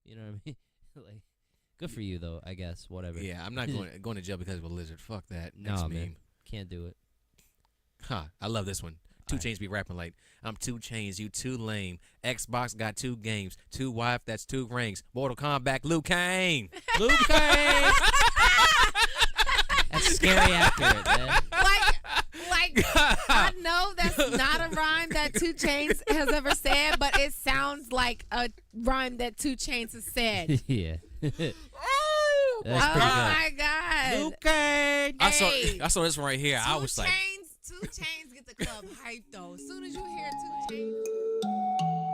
You know what I mean? Like, good for you though. I guess whatever. Yeah, I'm not going to jail because of a lizard. Fuck that. No, That's man, meme. can't do it. Huh? I love this one. 2 Chainz be rapping like, I'm 2 Chainz, you too lame. Xbox got 2 games, 2 wife, that's 2 rings. Mortal Kombat, Liu Kang. Liu Kang. That's scary accurate, man. Like I know that's not a rhyme that 2 Chainz has ever said, but it sounds like a rhyme that 2 Chainz has said. Yeah. Oh my God. Liu Kang. I saw this one right here. I was like, 2 Chainz get the club hype though. As soon as you hear 2 Chainz.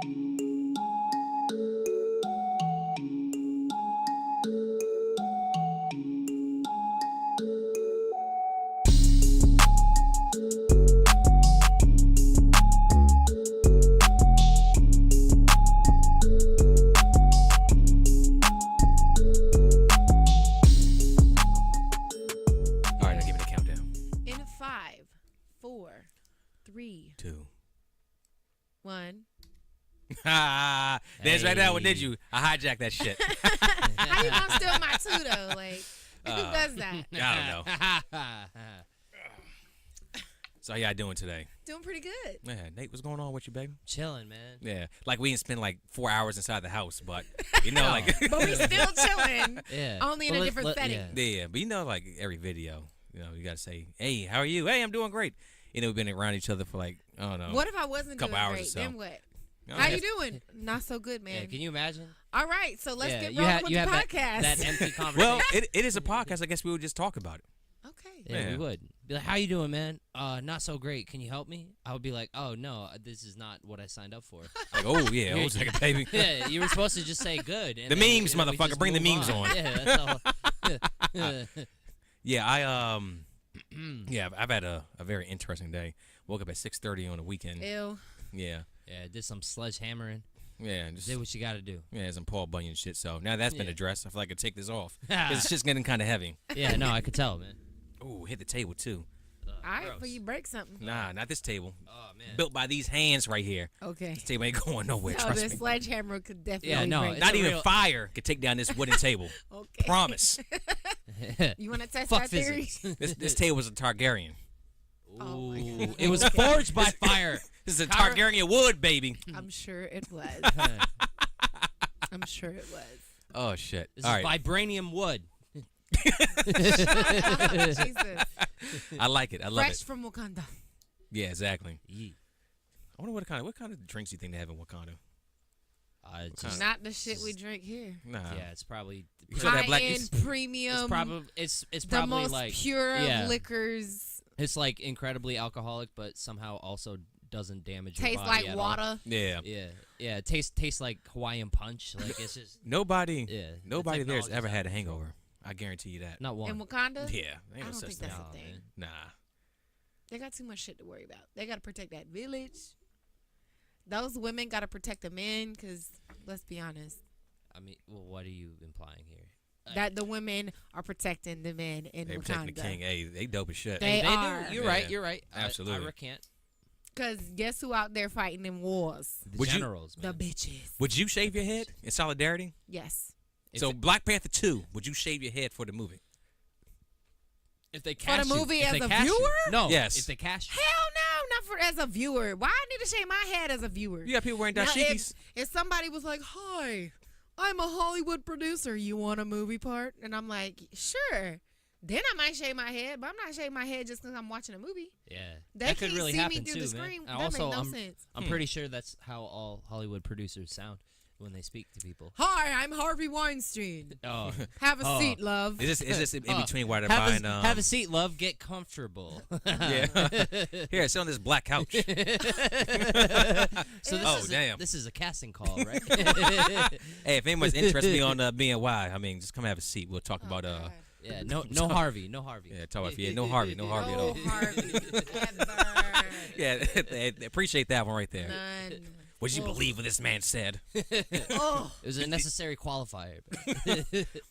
all right, now give me the countdown. In 5, 4, 3, 2. 1. There's right now. What did you? I hijacked that shit. How you gonna steal my 2 though? Like, who does that? I don't know. So how y'all doing today? Doing pretty good. Yeah, Nate, what's going on with you, baby? Chilling, man. Yeah, like we didn't spend like 4 hours inside the house, but you know, like But we still chilling. Yeah. Only in a different setting. Yeah. yeah, but you know, like every video, you know, you gotta say, "Hey, how are you? Hey, I'm doing great." You know, we've been around each other for like, I don't know. What if I wasn't Couple doing hours or great? so. Then what? You know, How I you guess- doing? Not so good, man. Yeah, can you imagine? All right, so let's get you rolling have, with you the have podcast. that empty conversation. Well, it is a podcast. I guess we would just talk about it. Okay. Yeah, Yeah. we would. Be like, how you doing, man? Not so great. Can you help me? I would be like, oh, no, this is not what I signed up for. Like, oh yeah, hold a second, baby. Yeah, you were supposed to just say good. And The then, memes, we motherfucker. just Bring the move memes on. Yeah, that's all. Yeah, yeah, I've had a very interesting day. Woke up at 6:30 on the weekend. Ew. Yeah, Yeah, did some sledgehammering. yeah, just Did what you got to do. yeah, some Paul Bunyan shit. So now that's been Yeah. addressed. I feel like I could take this off. 'Cause it's just getting kind of heavy. Yeah, no, I could tell, man. Ooh, hit the table too. All right, Gross. before you break something. Nah, not this table. Oh, man. Built by these hands right here. Okay. This table ain't going nowhere. No, Trust the me. sledgehammer could definitely Yeah, no, break. it's Not a even real- fire could take down this wooden table. Okay. Promise. You want to test Fuck that theory? physics. This table was a Targaryen. Oh, my Ooh, God. it was Okay. forged by fire. This is a Kyra- Targaryen wood, baby. I'm sure it was. I'm sure it was. Oh shit. This All is right. vibranium wood. Jesus. I like it. I love Fresh it. from Wakanda. Yeah, exactly. Yee. I wonder what kind of drinks you think they have in Wakanda? It's just, Not the shit we drink here. Nah. yeah, it's probably You saw that black- High-end premium. it's probably it's the probably most like pure yeah. of liquors. it's like incredibly alcoholic, but somehow also doesn't damage your Tastes body like at water. all. Yeah. Yeah. It tastes like Hawaiian punch. Like it's just Nobody. yeah. Nobody the there's technology's ever out had a of control. hangover. I guarantee you that. Not one. In Wakanda? Yeah. Ain't I no don't such think thing. that's No, a thing. man. Nah. They got too much shit to worry about. They got to protect that village. Those women got to protect the men because, let's be honest, I mean, well, what are you implying here? that the women are protecting the men in They protecting Wakanda. the king. Hey, they dope as shit. They do. are. You're Yeah. right. You're right. Absolutely. I recant. Because guess who out there fighting in wars? The Would you- generals, The man. bitches. Would you shave your head in solidarity? Yes. If So it- Black Panther 2, would you shave your head for the movie? If they For cash the you- movie if as they a cash you- viewer? No. Yes. If they cash you. Hell no, not for as a viewer. Why I need to shave my head as a viewer? You got people wearing Now, dashikis. if somebody was like, "Hi, I'm a Hollywood producer. You want a movie part?" And I'm like, "Sure." Then I might shave my head, but I'm not shaving my head just because I'm watching a movie. Yeah. They that could can't really see happen me through too, the man. screen. And That also, makes no I'm, sense. I'm pretty sure that's how all Hollywood producers sound when they speak to people. Hi, I'm Harvey Weinstein. Oh. Have a Oh. seat, love. Is this in Oh, between while they're have buying? have a seat, love. Get comfortable. Yeah. Here, sit on this black couch. So this Oh, is damn. this is a casting call, right? Hey, if anyone's interested in me on BNY, I mean, just come have a seat. We'll talk about God. yeah, no Harvey, no Harvey. yeah, talk about no Harvey at No all. Harvey ever. Yeah, they appreciate that one right there. None. Would you Oh. believe what this man said? Oh, It was a necessary qualifier.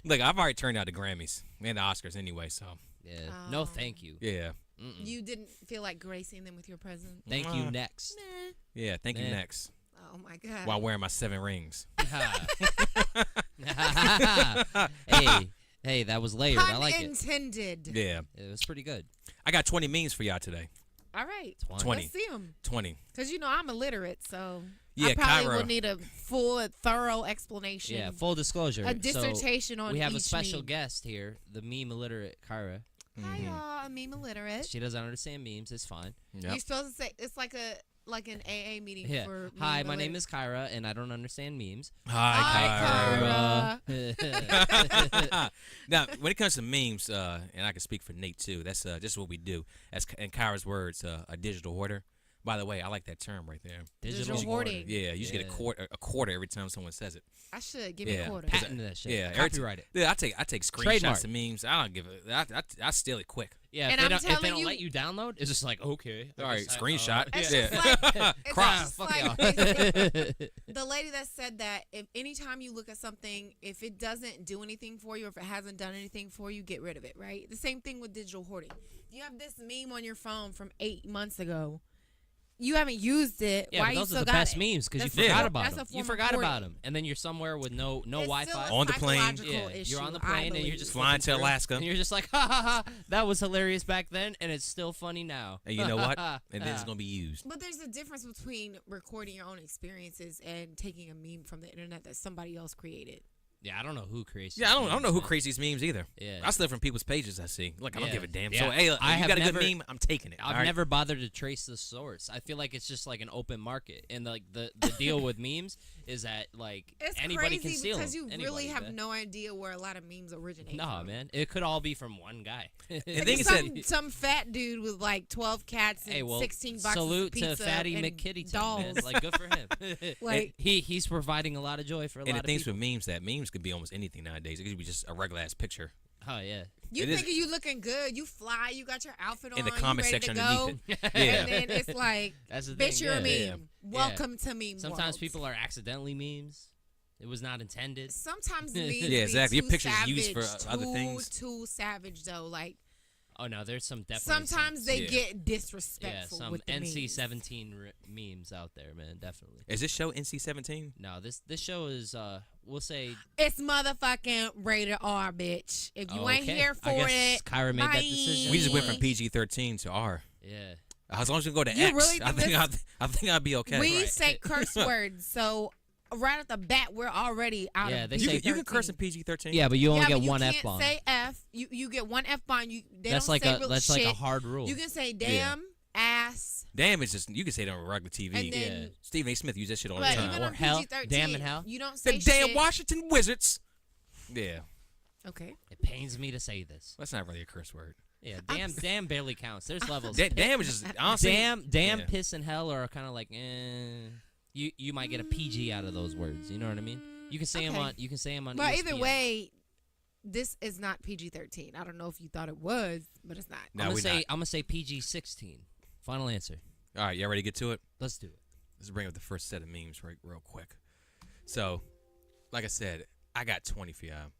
Look, I've already turned out the Grammys and the Oscars anyway, so Yeah. Oh. No, thank you. yeah, you didn't feel like gracing them with your presence? Thank you. Next. Nah. yeah. Thank you Nah. next. Oh my God. While wearing my 7 rings. hey, that was layered. I like it. Intended. Yeah. It was pretty good. I got 20 memes for y'all today. All right. 20. Let's see them. 20. Because, I'm illiterate, so Yeah, I probably Kyra. will need a full and thorough explanation. Yeah, full disclosure. A dissertation on we have each a special meme. guest here, the meme illiterate Kyra. Hi, y'all. I'm meme illiterate. She doesn't understand memes. It's fine. Yep. You're supposed to say, it's like an AA meeting Yeah. for Hi, meme my name illiterate. is Kyra, and I don't understand memes. Hi, Kyra. Now, when it comes to memes, and I can speak for Nate too, that's just what we do. As in Kyra's words, a digital hoarder. By the way, I like that term right there. Digital hoarding. Yeah, you should get a quarter every time someone says it. I should. Give me a Yeah. quarter. Patent that shit. Yeah, Copyright it. Yeah, I take screenshots Trademark. of memes. I don't give a. I steal it quick. Yeah, And if they I'm don't, if telling they don't you- let you download, it's just like, okay. All right, guess I- screenshot. It's Yeah. just like, it's Cross. just Fuck like y'all. the lady that said that if anytime you look at something, if it doesn't do anything for you or if it hasn't done anything for you, get rid of it, right? The same thing with digital hoarding. You have this meme on your phone from 8 months ago. You haven't used it. Yeah, Why but you those still are the got best it? memes because you That's forgot a- about that's a them. You form of forgot about hoarding. them, and then you're somewhere with no It's Wi-Fi. still a On the plane. psychological Yeah, issue, you're on the I plane and you're believe. just Flying to flipping through, Alaska. and you're just like, ha ha ha, that was hilarious back then, and it's still funny now. And you know what? And then it's gonna be used. But there's a difference between recording your own experiences and taking a meme from the internet that somebody else created. Yeah, I don't know who creates. Yeah, I don't know memes, who man. creates these memes either. Yeah. I steal from people's pages I see. Look, I don't Yeah. give a damn. Yeah. So hey, I you have got a never- good meme, I'm taking it. I've all right? never bothered to trace the source. I feel like it's just like an open market, and like the deal with memes is that like It's anybody crazy can steal because them. you Anybody, really have man. no idea where a lot of memes originate Nah, from. man, it could all be from one guy. And Like then he said, some fat dude with like 12 cats and Hey, well, 16 boxes salute of pizza to Fatty and McKitty, dolls. man. Like, good for him. Like- he's providing a lot of joy for a and lot the of things people. with memes that memes could be almost anything nowadays. It could be just a regular ass picture. Oh yeah, You It is- thinking you looking good, you fly, you got your outfit on, In the you comment ready section to go, underneath it. yeah. and then it's like, That's the bitch, thing. you're yeah. a meme. Welcome to meme Sometimes world. people are accidentally memes. It was not intended. Sometimes memes Yeah, be exactly. Your too picture's savage, used for other things. Too savage though. Like Oh no, there's some definitely. sometimes they yeah. get yeah, disrespectful some with the memes. NC-17 memes out there, man. Definitely. Is this show NC-17? No, this show is we'll say. It's motherfucking rated R, bitch. If you ain't okay. here for I guess it, Kyra made that bye. decision. We just went from PG-13 to R. Yeah. As long as you go to You X, really I think think I think I'd be okay. we Right. say curse words, so right at the bat, we're already out Yeah, of they you, say can, you can PG-13. curse in PG-13. Yeah, but you only yeah, get but you one can't F-bomb. say F. You get one F-bomb. They That's don't like say a real that's shit. like a hard rule. You can say damn, ass, Damn, it's just you can say that on regular TV. and then. Yeah. Stephen A. Smith used that shit all the But time. even Or on hell, PG-13, damn and hell. you don't The say damn shit. Washington Wizards. Yeah, Okay. It pains me to say this. that's not really a curse word. Yeah, damn barely counts. There's levels. Damn is just honestly. damn, Yeah. piss, and hell are kind of like, You might get a PG out of those words. You know what I mean? You can say them Okay. on. You can say them on. But ESPN. either way, this is not PG-13. I don't know if you thought it was, but it's not. No, I'm we're gonna say not. I'm gonna say PG-16. Final answer. All right, y'all ready to get to it? Let's do it. Let's bring up the first set of memes real quick. So, like I said, I got 20 for y'all.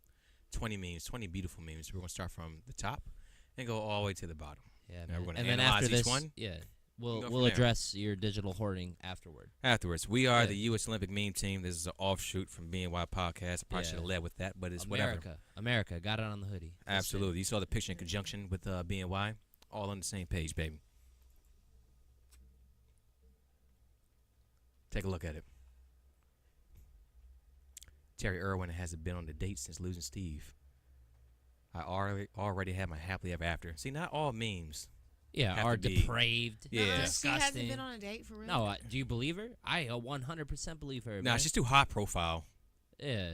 20 memes, 20 beautiful memes. We're gonna start from the top and go all the way to the bottom. Yeah, Now man. we're gonna and then analyze after each this, one? yeah, We'll we'll go we'll from there. address your digital hoarding afterward. Afterwards, we are Yeah. the U.S. Olympic meme team. This is an offshoot from BNY Podcast. I probably Yeah. should have led with that, but it's America, whatever. America, got it on the hoodie. That's it. Absolutely. You saw the picture in conjunction with BNY. All on the same page, baby. Take a look at it. Terry Irwin hasn't been on a date since losing Steve. I already had my happily ever after. See, not all memes. Yeah, have are to be- depraved. Yeah. She hasn't disgusting. been on a date for real. No, do you believe her? I 100% believe her. Nah, man. she's too high profile. Yeah.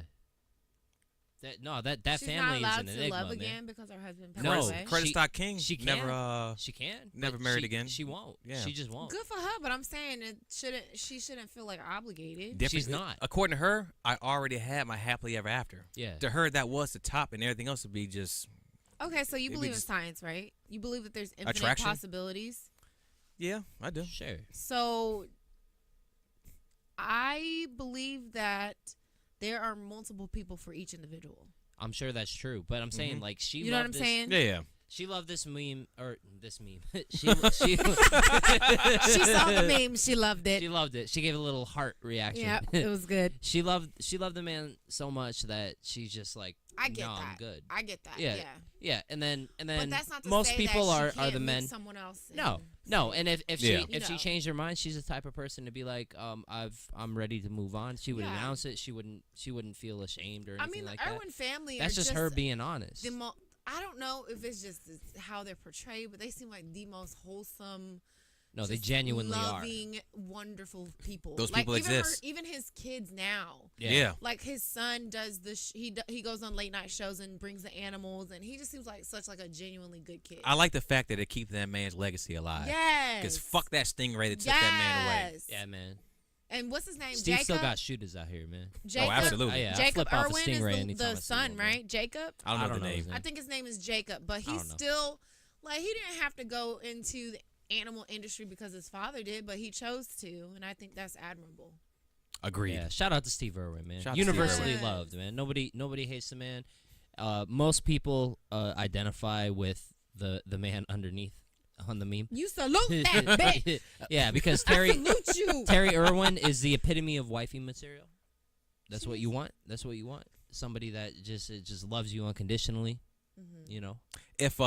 That she's family not is allowed an to enigma, love man. again because her husband passed No. away. Credit She- Stock King. she can. Never. She can. Never but married she- again. She won't. Yeah. She just won't. Good for her, but I'm saying she shouldn't feel like obligated. She's not. According to her, I already had my happily ever after. Yeah. To her, that was the top, and everything else would be just. Okay, so you It'd be believe in just- science, right? You believe that there's infinite Attraction? possibilities. Yeah, I do. Sure. So I believe that there are multiple people for each individual. I'm sure that's true, but I'm saying Mhm. like she. You know what I'm loved this- saying? Yeah, yeah. She loved this meme this meme. She saw the meme. She loved it. She loved it. She gave a little heart reaction. Yeah, it was good. She loved the man so much that she's just like, I get no, that. I'm good. I get that. Yeah. Yeah. Yeah, and then But that's not to most say people that are the men. Someone else. No, and if Yeah. she changed her mind, she's the type of person to be like, I'm ready to move on. She would Yeah. announce it. She wouldn't feel ashamed or I anything mean, like the that. Irwin family. That's are just her being honest. I don't know if it's just how they're portrayed, but they seem like the most wholesome. No, they just genuinely loving, wonderful people. Those like, people exist. Even his kids now. Yeah. Like his son does he goes on late night shows and brings the animals, and he just seems like such like a genuinely good kid. I like the fact that it keeps that man's legacy alive. Yes. Because fuck that stingray that took that man away. Yes. Yeah, man. And what's his name? Steve Jacob. still got shooters out here, man. Jacob, Oh, absolutely. Yeah, I Jacob flip off a Irwin stingray is anytime I the see son, one, right? Jacob. I don't know the name. I think his name is Jacob, but I he's don't know. still like he didn't have to go into the animal industry because his father did, but he chose to, and I think that's admirable. Agreed. Yeah, shout out to Steve Irwin, man. Shout out to Universally Steve Irwin. loved, man. Nobody hates the man. Most people identify with the man underneath on the meme. You salute that bitch. Yeah, because I salute you. Terry Irwin is the epitome of wifey material. That's what you want. That's what you want. Somebody that just loves you unconditionally. Mm-hmm. You know. If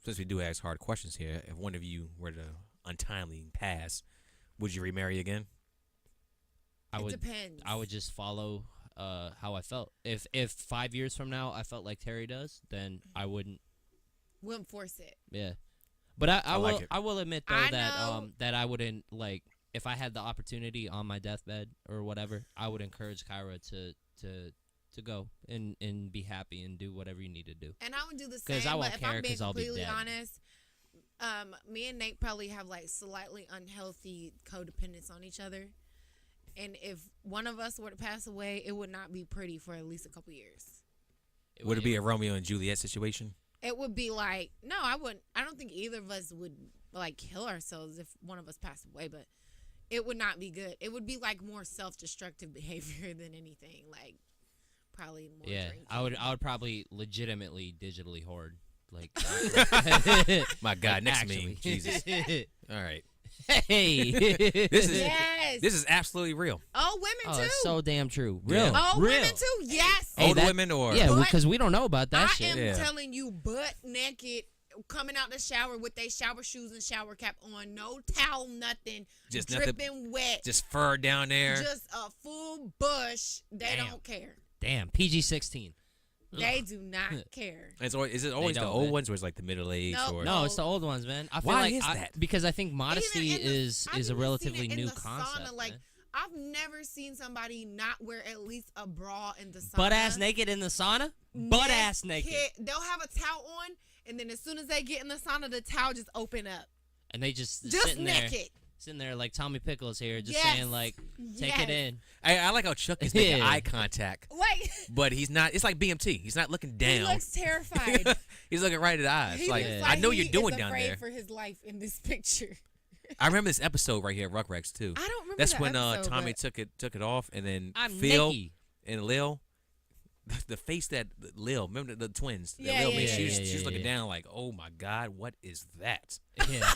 since we do ask hard questions here, if one of you were to untimely pass, would you remarry again? It depends. I would just follow how I felt. If 5 years from now I felt like Terry does, then I wouldn't. Wouldn't force it. Yeah. But I like will it. I will admit though I that know. that I wouldn't like if I had the opportunity on my deathbed or whatever, I would encourage Kyra to go and be happy and do whatever you need to do. And I would do the 'Cause same. I won't But if care I'm being 'cause I'll be completely dead. honest, me and Nate probably have like slightly unhealthy codependence on each other. And if one of us were to pass away, it would not be pretty for at least a couple years. Would it be a Romeo and Juliet situation? It would be like, no, I wouldn't. I don't think either of us would like kill ourselves if one of us passed away, but it would not be good. It would be like more self-destructive behavior than anything. Like probably more drinking. I would probably legitimately digitally hoard. Like My God, next actually. me, Jesus. All right, Hey. this is Yes. this is absolutely real. Oh, women Oh, too. it's so damn true. Yeah. Real. Oh, Real. women too. Yes. Hey, Old that- women or Yeah, But because we don't know about that I shit. am Yeah. telling you, butt naked, coming out the shower with their shower shoes and shower cap on, no towel, nothing, Just nothing- dripping wet, just fur down there. just a full bush. They Damn. don't care. Damn, PG-16. They do not care. Is it always the don't, old man. ones or is it like the middle age No. or No, it's the old ones, man. I feel Why like is that? Because I think modesty Even in the- is I've a even relatively seen it in new the concept. Sauna, like man. I've never seen somebody not wear at least a bra in the sauna. Butt ass naked in the sauna? Butt ass naked. They'll have a towel on, and then as soon as they get in the sauna, the towel just open up. And they just Just naked. sitting there like Tommy Pickles here, just Yes. saying like, take Yes. it in. I like how Chuck is making Yeah. eye contact, Wait, but he's not. It's like BMT. He's not looking he down. looks terrified. He's looking right at the eyes. He Like looks I know he you're doing is down afraid there. for his life in this picture. I remember this episode right here, at Rugrats too. I don't remember That's that when episode, Tommy but took it off, and then I'm Phil naked. and Lil, the face that Lil, remember the twins? That Yeah, Lil yeah, made, yeah, she's yeah, looking yeah. down like, oh my God, what is that? Yeah.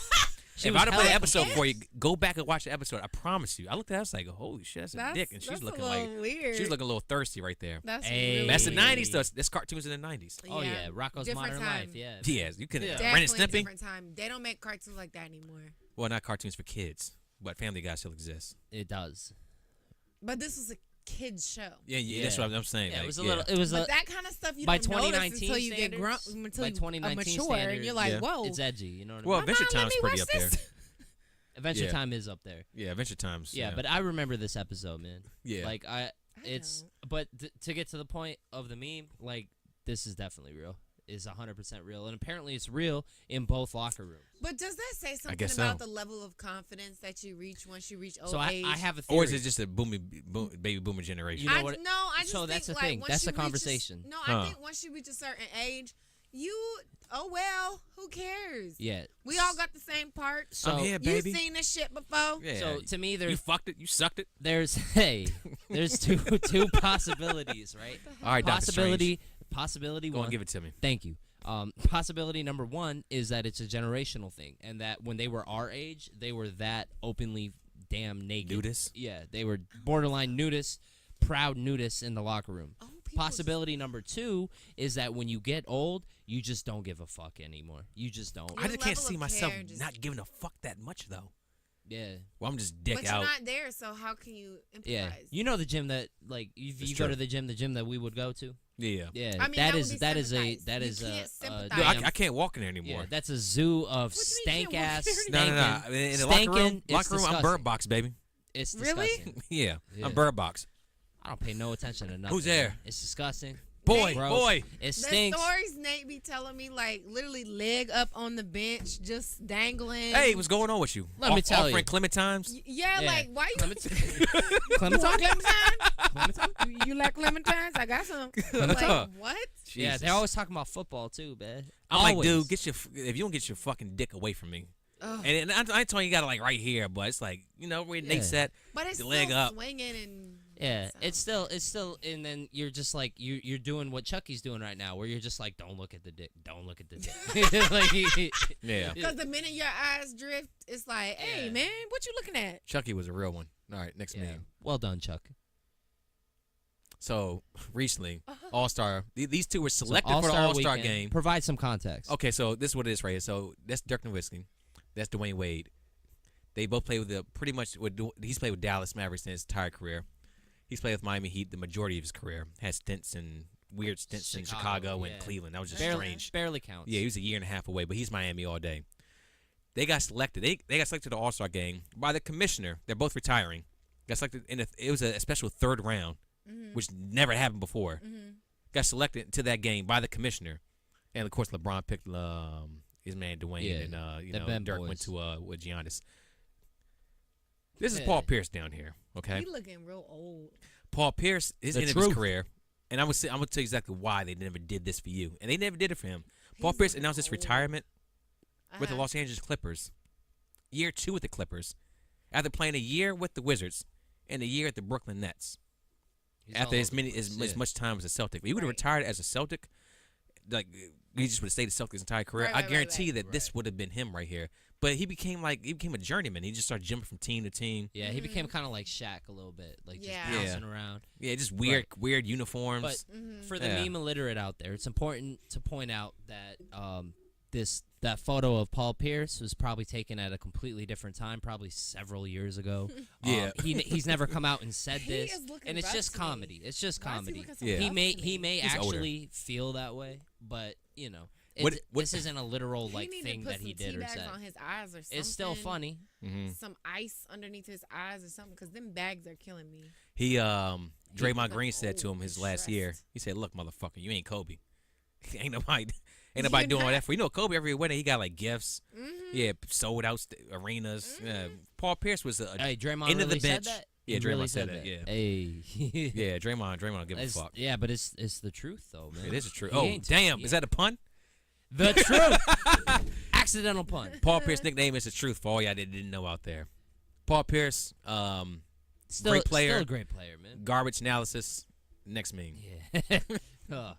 She If was I'd have played the hella- episode for you, go back and watch the episode. I promise you. I looked at it, I was like, holy shit, that's a dick, and she's that's looking a like little weird. she's looking a little thirsty right there. That's Hey. really That's the weird. '90s though. That's cartoons in the '90s. Oh yeah, Rocco's Different Modern time. Life. Yeah. Yes, you could. Yeah. Ren and Definitely Stimpy. different time. They don't make cartoons like that anymore. Well, not cartoons for kids, but Family Guy still exists. It does. But this was a kids show. Yeah, that's Yeah. what I'm saying. Yeah, like, it was a little. It was But a. that kind of stuff you by don't notice 2019 until you get grown, standards- until by you 2019 mature, and you're like, Yeah. whoa. It's edgy. You know what I mean? Well, My Adventure mom let Time's me pretty watch up there. this. Adventure Yeah. Time is up there. Yeah, Adventure Times. Yeah, but I remember this episode, man. yeah, Like it's. don't. But to get to the point of the meme, like this is definitely real. Is 100% real, and apparently it's real in both locker rooms. But does that say something guess about so. the level of confidence that you reach once you reach old So age? I have a theory. or is it just a baby boomer generation? You know what? I just so think, that's the like, thing. once That's you the reach conversation. Huh. I think once you reach a certain age, oh well, who cares? Yeah. We all got the same part. So I'm here, baby. You seen this shit before? Yeah. So to me, you there's fucked it. You sucked it. there's two possibilities, right? All right, Dr. Strange. Possibility Go one. and give it to me. Thank you. Possibility number one is that it's a generational thing, and that when they were our age, they were that openly damn naked. Nudists? Yeah, they were borderline nudists, proud nudists in the locker room. Oh, Possibility number two is that when you get old, you just don't give a fuck anymore. You just don't. I just can't level see of myself care just- not giving a fuck that much, though. Yeah. Well, I'm just dick But out. you're not there, so how can you empathize? Yeah. You know the gym that, like, if It's you go true. to the gym that we would go to? Yeah. Yeah. I mean, that that is would be that is a sympathize. that You is can't a sympathize. No, damn, I can't walk in there anymore. yeah, that's a zoo of What do you mean stank you can't ass walk stinking. in No. In the locker room, it's I'm Bird disgusting. Box, baby. It's Really? disgusting. Yeah, Yeah. I'm Bird Box. I don't pay no attention to nothing. Who's there? Man. It's disgusting. Boy, Gross. boy. It The stinks. stories Nate be telling me, like, literally leg up on the bench, just dangling. Hey, what's going on with you? Let me tell you. Offering Clementines? Yeah, Yeah. like, why you... Clementine? You want clementine? You like clementines? I got some. Like, what? Yeah, they're always talking about football too, man. I'm like, Always. dude, if you don't get your fucking dick away from me. Ugh. And I ain't telling you got it like right here, but it's like, you know, where Nate Yeah. said, But it's the still leg up. swinging and... Yeah, so. it's still, and then you're just like you're doing what Chucky's doing right now, where you're just like, don't look at the dick, don't look at the dick. Like, yeah. Because the minute your eyes drift, it's like, hey, Yeah. man, what you looking at? Chucky was a real one. All right, next yeah. meme. Well done, Chuck. So recently, All-Star, these two were selected So for the All-Star weekend. game. Provide some context. Okay, so this is what it is right here. So that's Dirk Nowitzki. That's Dwayne Wade. They both play with he's played with Dallas Mavericks in his entire career. He's played with Miami Heat the majority of his career. Had weird stints in Chicago and yeah. Cleveland. That was just barely, strange. barely counts. Yeah, he was a year and a half away, but he's Miami all day. They got selected. They got selected to the All-Star game by the commissioner. They're both retiring. Got selected it was a special third round, which never happened before. Got selected to that game by the commissioner, and of course LeBron picked his man Dwayne, Yeah, and the Ben Dirk boys. went to with Giannis. This is Yeah. Paul Pierce down here. Okay, He looking real old. Paul Pierce is The in his truth. career, and I'm gonna tell you exactly why they never did this for you, and they never did it for him. Paul He's Pierce looking announced his old. retirement with the Uh-huh. Los Angeles Clippers. Year 2 with the Clippers, after playing a year with the Wizards and a year at the Brooklyn Nets. He's After all as over many the as, place, as much time as a Celtic, if he would have Right. retired as a Celtic, like he just would have stayed a Celtic his entire career. Right, I right, guarantee right, that this would have been him right here. But he became a journeyman. He just started jumping from team to team. Yeah, he became kind of like Shaq a little bit, like just Yeah. bouncing around. Yeah, just weird uniforms. But for the Yeah. meme illiterate out there, it's important to point out that that photo of Paul Pierce was probably taken at a completely different time, probably several years ago. Yeah. He's never come out and said He this, is looking and it's rough just to me. comedy. It's just Why is he comedy. looking so Yeah. rough He to may me? He's older. actually feel that way, but you know, What- this isn't a literal He like need thing to put that he some did tea or bags said. on his eyes or something. It's still funny. Some ice underneath his eyes or something, because them bags are killing me. He Draymond looked Green said to him old his and last year. stressed. He said, "Look, motherfucker, you ain't Kobe. ain't nobody doing all that for you. Know Kobe every wedding he got like gifts. Yeah, sold out arenas. Yeah. Paul Pierce was a Hey, Draymond end of the really bench. said that. Yeah, He Draymond really said that, yeah. Hey. Yeah, Draymond don't give a It's- fuck. Yeah, but it's the truth though, man. It is true. He Oh, ain't- damn. he Is that a pun? the truth? Accidental pun. Paul Pierce's nickname is the truth for all y'all that didn't know out there. Paul Pierce, Still, great player. Still a great player, man. Garbage analysis. Next meme. Yeah. Oh.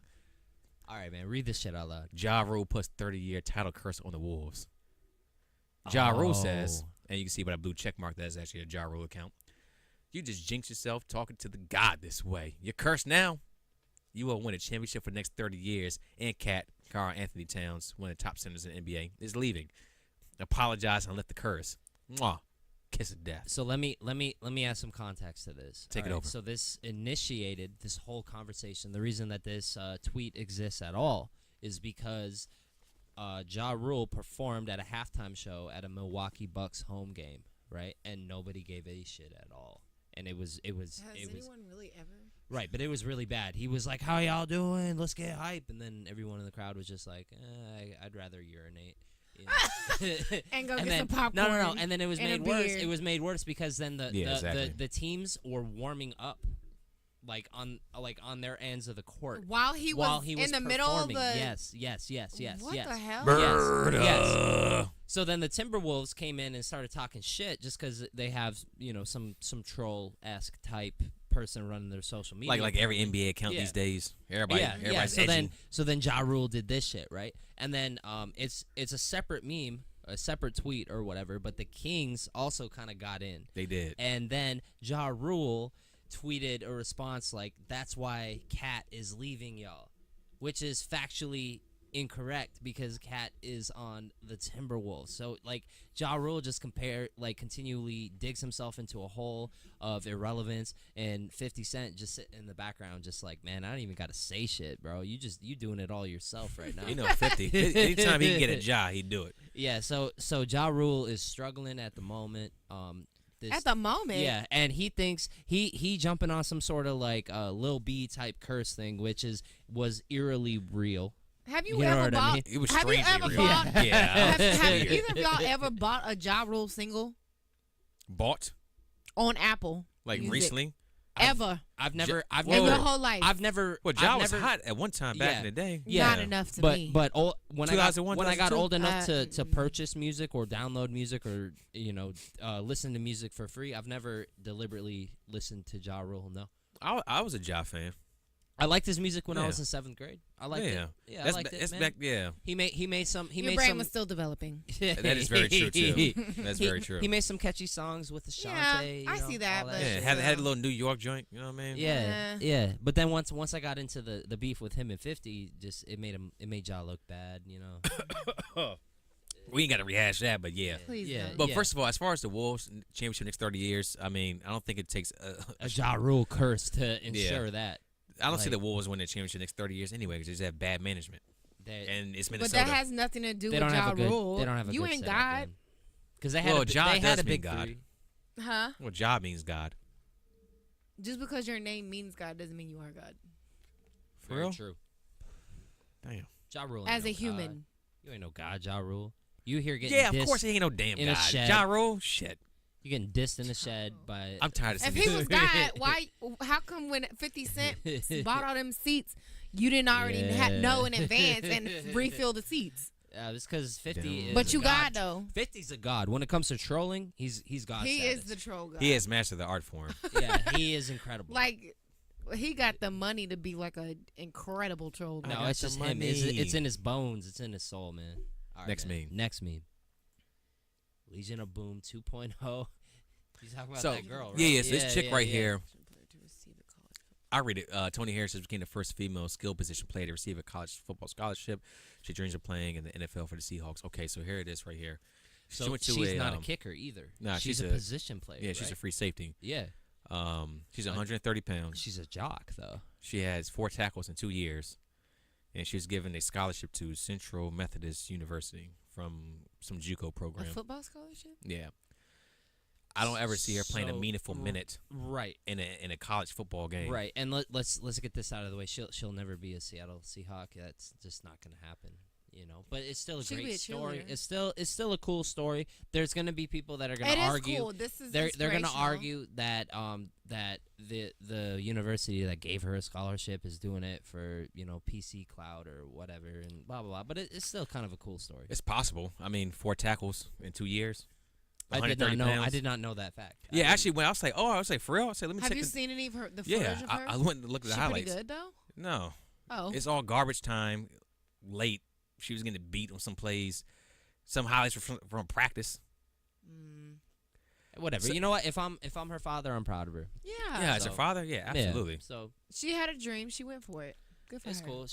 All right, man. Read this shit out loud. Ja Rule puts 30-year title curse on the Wolves. Ja Rule says, and you can see by that blue check mark that is actually a Ja Rule account. You just jinx yourself talking to the God this way. You're cursed now. You will win a championship for the next 30 years. And Karl Anthony Towns, one of the top centers in the NBA, is leaving. Apologize and let the curse. Mwah. Kiss of death. So let me add some context to this. Take it All over. So this initiated this whole conversation. The reason that this tweet exists at all is because Ja Rule performed at a halftime show at a Milwaukee Bucks home game, right? And nobody gave a shit at all. And it was Has anyone really ever? right, but it was really bad. He was like, "How y'all doing? Let's get hype." And then everyone in the crowd was just like, "I'd rather urinate." You know? And go And get then, some popcorn. No. And then it was and a made worse. beer. It was made worse because then Yeah, exactly. the teams were warming up, like on their ends of the court While he was in the middle of performing. the. Yes. What the hell? Yes. So then the Timberwolves came in and started talking shit just because they have some troll-esque type person running their social media. Like every NBA account these days. Everybody's edging. So then Ja Rule did this shit, right? And then it's a separate meme, a separate tweet or whatever. But the Kings also kind of got in. They did. And then Ja Rule tweeted a response like, "That's why Cat is leaving y'all," which is factually incorrect because Cat is on the Timberwolves. So like Ja Rule just continually digs himself into a hole of irrelevance, and 50 Cent just sitting in the background just like, man, I don't even gotta say shit, bro. You doing it all yourself right now. 50. Anytime he can get a Ja, he'd do it. Yeah, so Ja Rule is struggling at the moment. At the moment, yeah, and he thinks he jumping on some sort of like Lil B type curse thing, which was eerily real. Have you know ever what I bought? mean? It was Have you strangely ever real. bought? Yeah. Have either of y'all ever bought a Ja Rule single Bought? on Apple? Like Music? recently? Ever? I've never In your whole life? I've never. Well, I've Ja was never, hot at one time back in the day. Yeah. Not enough to but me. but when I got 2001, old enough 2002? to purchase music or download music or listen to music for free, I've never deliberately listened to Ja Rule. No, I was a Ja fan. I liked his music when I Yeah. was in 7th grade. I liked it. Yeah, I liked it. That's Man. back. Yeah, He made some. He Your made brain some. was still developing. that is very true too. That's very true. He made some catchy songs with Ashanti. Yeah, I see that, all but- Yeah, had a little New York joint. You know what I mean? Yeah. But then once I got into the beef with him and 50, just it made Ja look bad. We ain't got to rehash that, but yeah. Please Yeah. don't. But first of all, as far as the Wolves championship next 30 years, I mean, I don't think it takes A Ja Rule curse to ensure Yeah. that. I don't see like- the Wolves winning the championship next 30 years anyway because they just have bad management. They, And it's But Minnesota. that has nothing to do they with don't have Ja a good. Rule. They don't have a You good ain't setup, God, man. Because they had Well, a, Ja they had does a mean big God. three. huh? Well, Ja means God. Just because your name means God doesn't mean you are God. For Very real? true. Damn. Ja Rule ain't As no a God. human, You ain't no God, Ja Rule. You here getting Yeah, dissed, of course he ain't no damn in a God. shed. Ja Rule? Shit. You're getting dissed in the shed by. I'm tired of if seeing he was God, why? How come when 50 Cent bought all them seats, you didn't already know in advance and refill the seats? It's because 50 is But a you God though. 50's a god. When it comes to trolling, he's God. He status. is the troll God. He has mastered the art form. Yeah, he is incredible. Like he got the money to be like an incredible troll. No, God. it's just him. It's in his bones. It's in his soul, man. All right, Next man. meme. Next meme. Legion of Boom 2.0. You talking about So, that girl, right? yeah, so this chick right yeah. here, I read it. Tony Harris became the first female skill position player to receive a college football scholarship. She dreams of playing in the NFL for the Seahawks. Okay, so here it is right here. So she went to she's a, not a kicker either. Nah, she's she's a position player. Yeah, she's a right? free safety. Yeah. She's 130 pounds. She's a jock, though. She has 4 tackles in 2 years, and she was given a scholarship to Central Methodist University from some JUCO A program. football scholarship? Yeah, I don't ever see her playing a So, meaningful minute Right. in a college football game. Right. And let's get this out of the way. She'll never be a Seattle Seahawk. That's just not going to happen. But it's still a She could be great a story. cheerleader. It's still a cool story. There's going to be people that are going It to is argue. cool. This is They're going to inspirational. argue that that the university that gave her a scholarship is doing it for PC cloud or whatever and blah blah blah. But it's still kind of a cool story. It's possible. I mean, 4 tackles in 2 years. I did not 130 know. pounds. I did not know that fact. Yeah, actually, when I was like, for real? I said, let me Have check you the. seen any of her? The Yeah, footage of her? I went and looked at the She highlights. pretty good though. No, Oh, it's all garbage time. Late, she was getting beat on some plays. Some highlights from practice. Whatever. So- You know what? If I'm her father, I'm proud of her. yeah. Yeah, as so- her father. Yeah, absolutely. Yeah, so She had a dream. She went for it. Good for it's her. cool.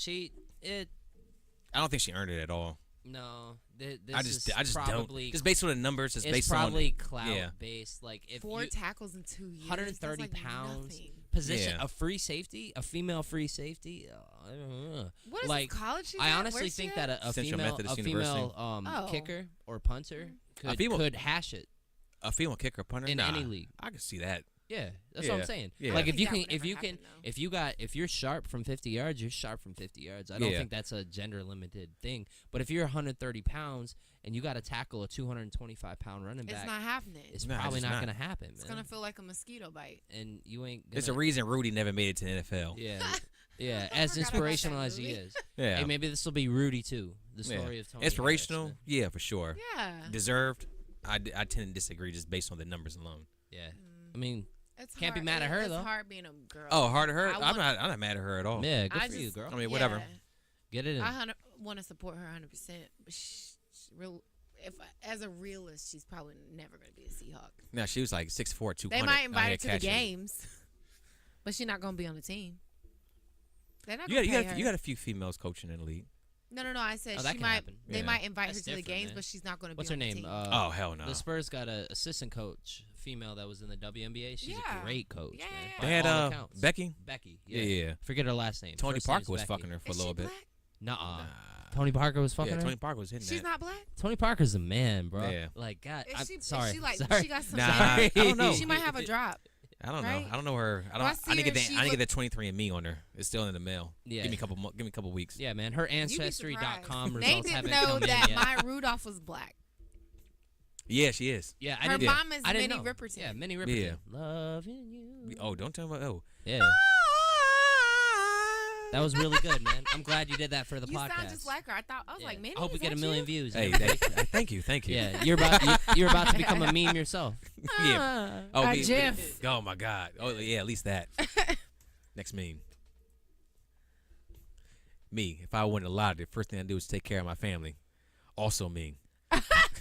I don't think she earned it at all. No. This I just probably don't. Just based on the numbers, it's it's based probably on clout yeah. based. Like if 4 you, tackles in 2 years. 130 That's like pounds. nothing. position, Yeah. a free safety, a female free safety. What is like, this college she's I at? honestly Where's she think at? that a Central female, Methodist University. Oh. kicker or punter A female- could hash it A female kicker punter in Nah, any league. I can see that. Yeah, that's what I'm Yeah. saying. Yeah. Like I if think you that can, would if never you can, happen, though. if you're sharp from 50 yards, you're sharp from 50 yards. I don't Yeah. think that's a gender limited thing. But if you're 130 pounds and you got to tackle a 225-pound running back, It's not happening. it's Nah, probably it's not not. gonna happen, It's man. gonna feel like a mosquito bite. And you ain't. Gonna, There's a reason Rudy never made it to the NFL. Yeah, yeah. As forgot about inspirational that as he movie. is. Yeah. Hey, maybe this will be Rudy too. The Yeah. story of Tony. Inspirational? Harris, man. Yeah, for sure. Yeah. Deserved? I tend to disagree just based on the numbers alone. Yeah. I mean, It's Can't be hard. mad at her, It's though. hard being a girl. Oh, hard to her. I I'm not mad at her at all. Yeah, good I for you, just- girl. I mean, whatever. Yeah. Get it in. I want to support her 100%. But as a realist, she's probably never going to be a Seahawk. No, she was like 6'4", 200. They might invite her to the catching. games, but she's not going to be on the team. They're not You going to pay got her. you got a few females coaching in the league. No. I said Oh, that she can might. happen. They Yeah. might invite That's her to the different, games, man. but she's not going to be What's on her the name? team. Oh hell no. The Spurs got an assistant coach, female that was in the WNBA. She's Yeah. a great coach, Yeah, man. yeah, by They had all accounts. Becky. Becky. Yeah, Yeah. yeah. Forget her last name. Tony First Parker name's was Becky. fucking her for Is a little she bit. black? Nuh-uh. Nah. Tony Parker was fucking Yeah, her. Tony Parker was hitting She's that. not black. Tony Parker's a man, bro. Yeah. Like God. Is I'm she, sorry. Is she like sorry. she got some? Nah, I I don't know. She might have a drop. I don't right? know. I don't know her. I Well, I don't. see I need to her, get she that. I need to look- get that 23andMe on her. It's still in the mail. Yeah. Give me a couple weeks. Yeah, man. Her You'd be ancestry.com surprised. They results didn't haven't know come in that yet. Maya Rudolph was black. Yeah, she is. Yeah, I Her didn't. mom is I didn't Minnie know. Riperton. Yeah, Minnie Riperton. Yeah. Loving you. Oh, don't tell me. Oh, Yeah. That was really good, man. I'm glad you did that for the You podcast. sound just like her. I was Yeah. like, Minnie, I hope we is get a that million you? views. hey, thank you. Yeah, you're about to become a meme yourself. Yeah. Oh, a me- GIF. Oh my God. Oh yeah, at least that. Next meme. Me. If I win the lottery, the first thing I do is take care of my family. Also me.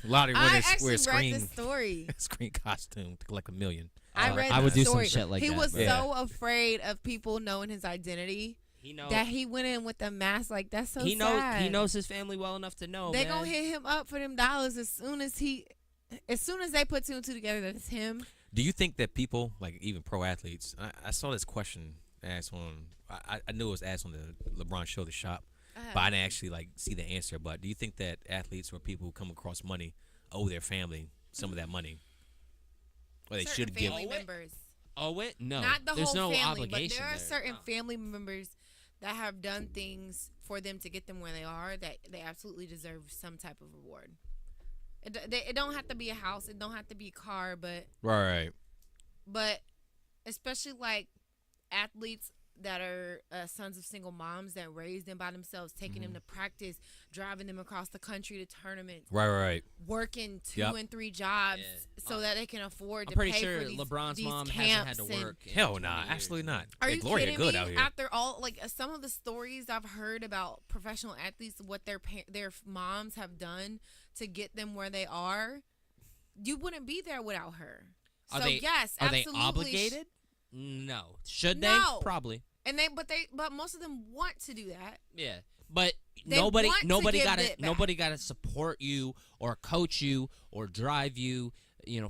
Lottery I winners actually wear read screen the story. screen costume to collect $1 million. I Oh, read I the would do story. some shit like he that. was bro. Yeah. so afraid of people knowing his identity He knows. that he went in with a mask. Like that's so he knows. sad. He knows his family well enough to know. They man. gonna hit him up for them dollars as soon as they put two and two together. That it's him. Do you think that people, like even pro athletes, I saw this question asked on, I knew it was asked on the LeBron show, The Shop, but I didn't actually like see the answer. But do you think that athletes or people who come across money owe their family some of that money? Or they certain should give. family members. Oh wait, no. Not the There's whole no family, obligation but there are there. certain No. family members that have done things for them to get them where they are that they absolutely deserve some type of reward. It don't have to be a house, it don't have to be a car, Right. but especially like athletes that are sons of single moms that raised them by themselves, taking them to practice, driving them across the country to tournaments, Right. working 2 Yep. and 3 jobs Yeah. so that they can afford I'm to pretty pay sure for these, LeBron's these mom camps hasn't had to and- work. in Hell 20 nah, years, absolutely man. not. Are Hey, you Gloria kidding good me? out here. After all, like some of the stories I've heard about professional athletes, what their moms have done to get them where they are, you wouldn't be there without her. Are So they? yes, Are they absolutely. obligated? No. Should No. they? Probably. And but most of them want to do that. Yeah. But They nobody want to nobody give gotta it back. nobody gotta support you or coach you or drive you,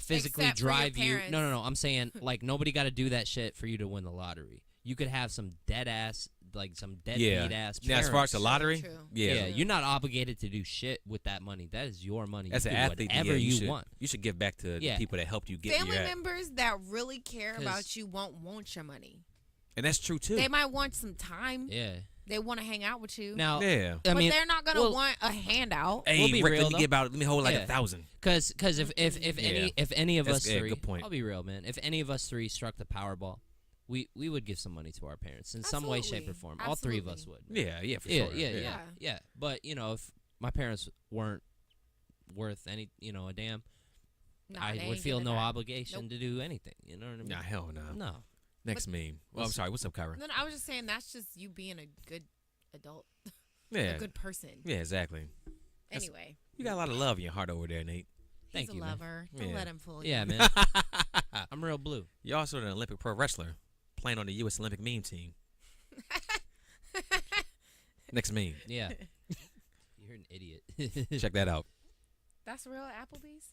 physically Except for your drive you. parents. No. I'm saying like nobody gotta do that shit for you to win the lottery. You could have some dead ass deadbeat ass Now, as far as parents. the lottery, True. yeah. You're not obligated to do shit with that money. That is your money. As You an do athlete, whatever you you should, want. You should give back to Yeah. the people that helped you get Family where you're at. members that really care 'Cause- about you won't want your money. And that's true too. They might want some time. Yeah. They want to hang out with you. Now, yeah. I but mean, they're not gonna well, want a handout. Hey, we'll be Rick, real, let me though. get about. Let me hold like Yeah. 1,000. Because if any of That's us a three, good point. I'll be real, man. If any of us three struck the Powerball, we would give some money to our parents in some way, shape, or Absolutely. form. All three of us would. Yeah, for Yeah, sure. yeah. But if my parents weren't worth any, a damn, Nah, I they would ain't feel giving no that. obligation Nope. to do anything. You know what I mean? Nah, hell no. No. Next meme. Well, I'm sorry. What's up, Kyra? No, I was just saying that's just you being a good adult, Yeah. a good person. Yeah, exactly. Anyway, You got a lot of love in your heart over there, Nate. Thank he's you, a man. lover. Don't Yeah. let him fool you. Yeah, man. I'm real blue. You're also an Olympic pro wrestler playing on the U.S. Olympic meme team. Next meme. Yeah. You're an idiot. Check that out. That's real Applebee's.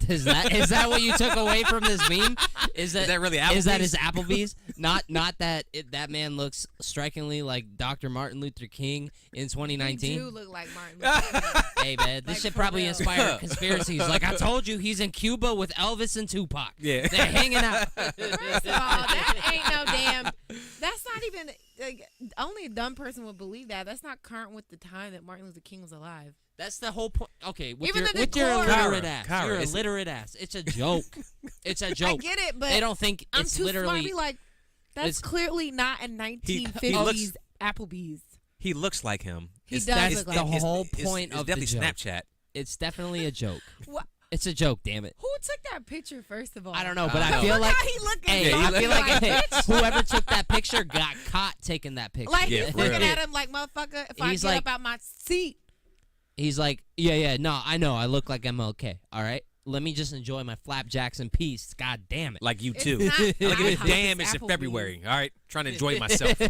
is that what you took away from this meme? Is that really Applebee's? Is that his Applebee's? Not that that man looks strikingly like Dr. Martin Luther King in You 2019. do look like Martin Luther King. Hey man, this Like, should for probably real. inspire conspiracies. Like I told you, he's in Cuba with Elvis and Tupac. Yeah. They're hanging out. First of all, that ain't no damn. That's not even. Like, only a dumb person would believe that. That's not current with the time that Martin Luther King was alive. That's the whole point. Okay, with Even your the with your decor. illiterate Kyra, ass, Kyra, you're a it's- literate ass. It's a joke. It's a joke. I get it, but They don't think I'm it's too smart to literally. be like, that's it's- clearly not a 1950s he looks- Applebee's. He looks like him. He It's- does it's- look the like him. whole it's- point it's of the definitely joke. Snapchat. It's definitely a joke. It's a joke, damn it. Who took that picture, first of all? I don't know, but I I don't feel know. like How he looking? hey, Yeah, I feel like bitch. whoever took that picture got caught taking that picture. Like Yeah, he's for looking real. at him like, motherfucker, if I He's get like- up out my seat. He's like, yeah, no, I know, I look like MLK. All right, let me just enjoy my flapjacks in peace. God damn it. Like you It's too. not Look at it. IHOP, Damn, it's in Applebee's. February. All right, trying to enjoy myself. the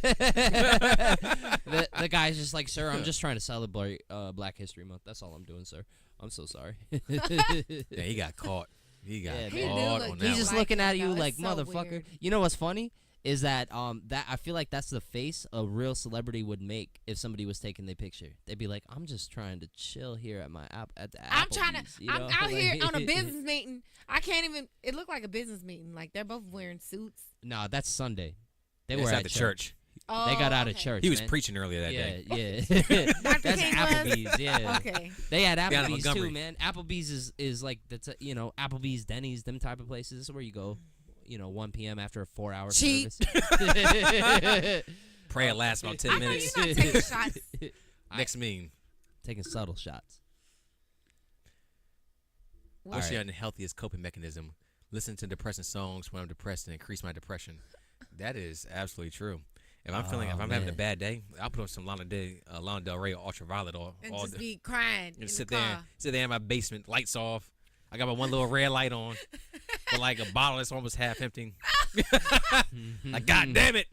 guy's just like, sir, I'm just trying to celebrate Black History Month. That's all I'm doing, sir. I'm so sorry. Yeah, he got caught. He got Yeah, He man. do caught look on just that He's just one. like looking him, at you though. like, It's so motherfucker. weird. You know what's funny is that that I feel like that's the face a real celebrity would make if somebody was taking their picture. They'd be like, I'm just trying to chill here at my at the I'm trying to. Applebee's, you I'm know? out here Like- on a business meeting. I can't even. It looked like a business meeting. Like they're both wearing suits. No, that's Sunday. They It's were at at the church. Oh, They got out of okay. church. He was man. preaching earlier that day. Yeah. Dr. That's King was? Applebee's. Yeah. Okay. They had Down in Applebee's too, Montgomery. man. Applebee's is like that's Applebee's, Denny's, them type of places. This is where you go, 1 p.m. after a 4-hour Cheap. service. Prayer lasts about 10 I know minutes. you're not taking shots. Next mean. Taking subtle shots. What's All your right. unhealthiest coping mechanism? Listen to depressing songs when I'm depressed and increase my depression. That is absolutely true. If I'm feeling, if Oh, I'm having a man. bad day, I'll put on some Lana Del Rey or Ultraviolet all And all just day. be crying in And the sit car. there in my basement, lights off. I got my one little red light on, but like a bottle that's almost half empty. Like, God damn it!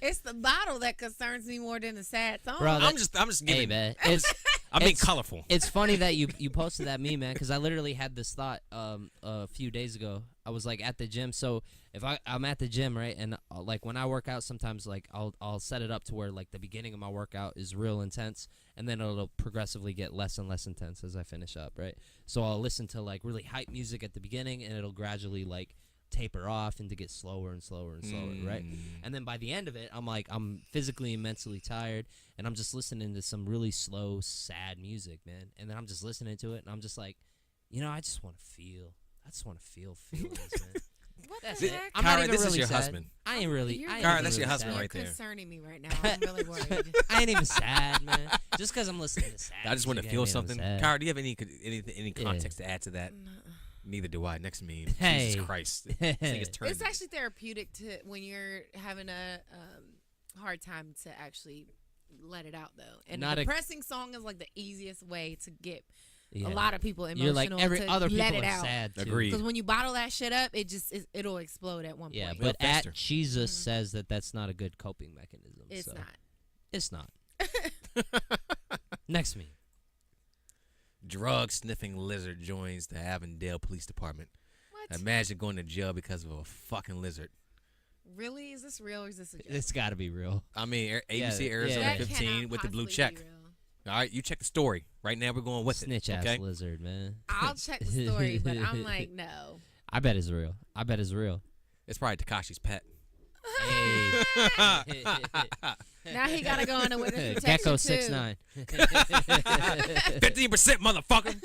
It's the bottle that concerns me more than the sad song. Bro, I'm just Hey, giving. man. I'm being it's- colorful. It's funny that you posted that meme, man, because I literally had this thought a few days ago. I was like at the gym, so if I'm at the gym, right, and like when I work out, sometimes like I'll set it up to where like the beginning of my workout is real intense, and then it'll progressively get less and less intense as I finish up, right? So I'll listen to like really hype music at the beginning, and it'll gradually like taper off and to get slower and slower and slower, right? And then by the end of it, I'm physically and mentally tired, and I'm just listening to some really slow, sad music, man. And then I'm just listening to it, and I'm just like, I just want to feel. I just want to feel feelings, man. What That's the it. heck? I'm not Kara, even this is really your sad. husband. I ain't really. You're- I ain't Kara, even that's your really husband sad. right there. You're concerning me right now. I'm really worried. I ain't even sad, man. Just because I'm listening to sad. I just want to music, feel ain't something. even sad. Kara, do you have any Yeah. context to add to that? Neither do I. Next meme. Hey. Jesus Christ. This thing is turning. It's actually therapeutic to when you're having a hard time to actually let it out, though. And Not a a- depressing song is like the easiest way to get Yeah. a lot of people emotional. You're like every to other people let are it out. sad too. Agreed. Because when you bottle that shit up, it'll explode at one Yeah, point. but Fester. at Jesus says that that's not a good coping mechanism. It's so. not. It's not. Next me. Drug sniffing lizard joins the Avondale Police Department. What? Imagine going to jail because of a fucking lizard. Really? Is this real or is this a joke? It's got to be real. I mean, ABC Yeah, Arizona yeah. That 15 cannot with the blue possibly check. be real. All right, you check the story. Right now, we're going with Snitch it. ass Okay. lizard, man. I'll check the story, but I'm like, no. I bet it's real. I bet it's real. It's probably Takashi's pet. Hey. Now he gotta go on a witness protection Gecko too. 6'9". 15%, motherfucker.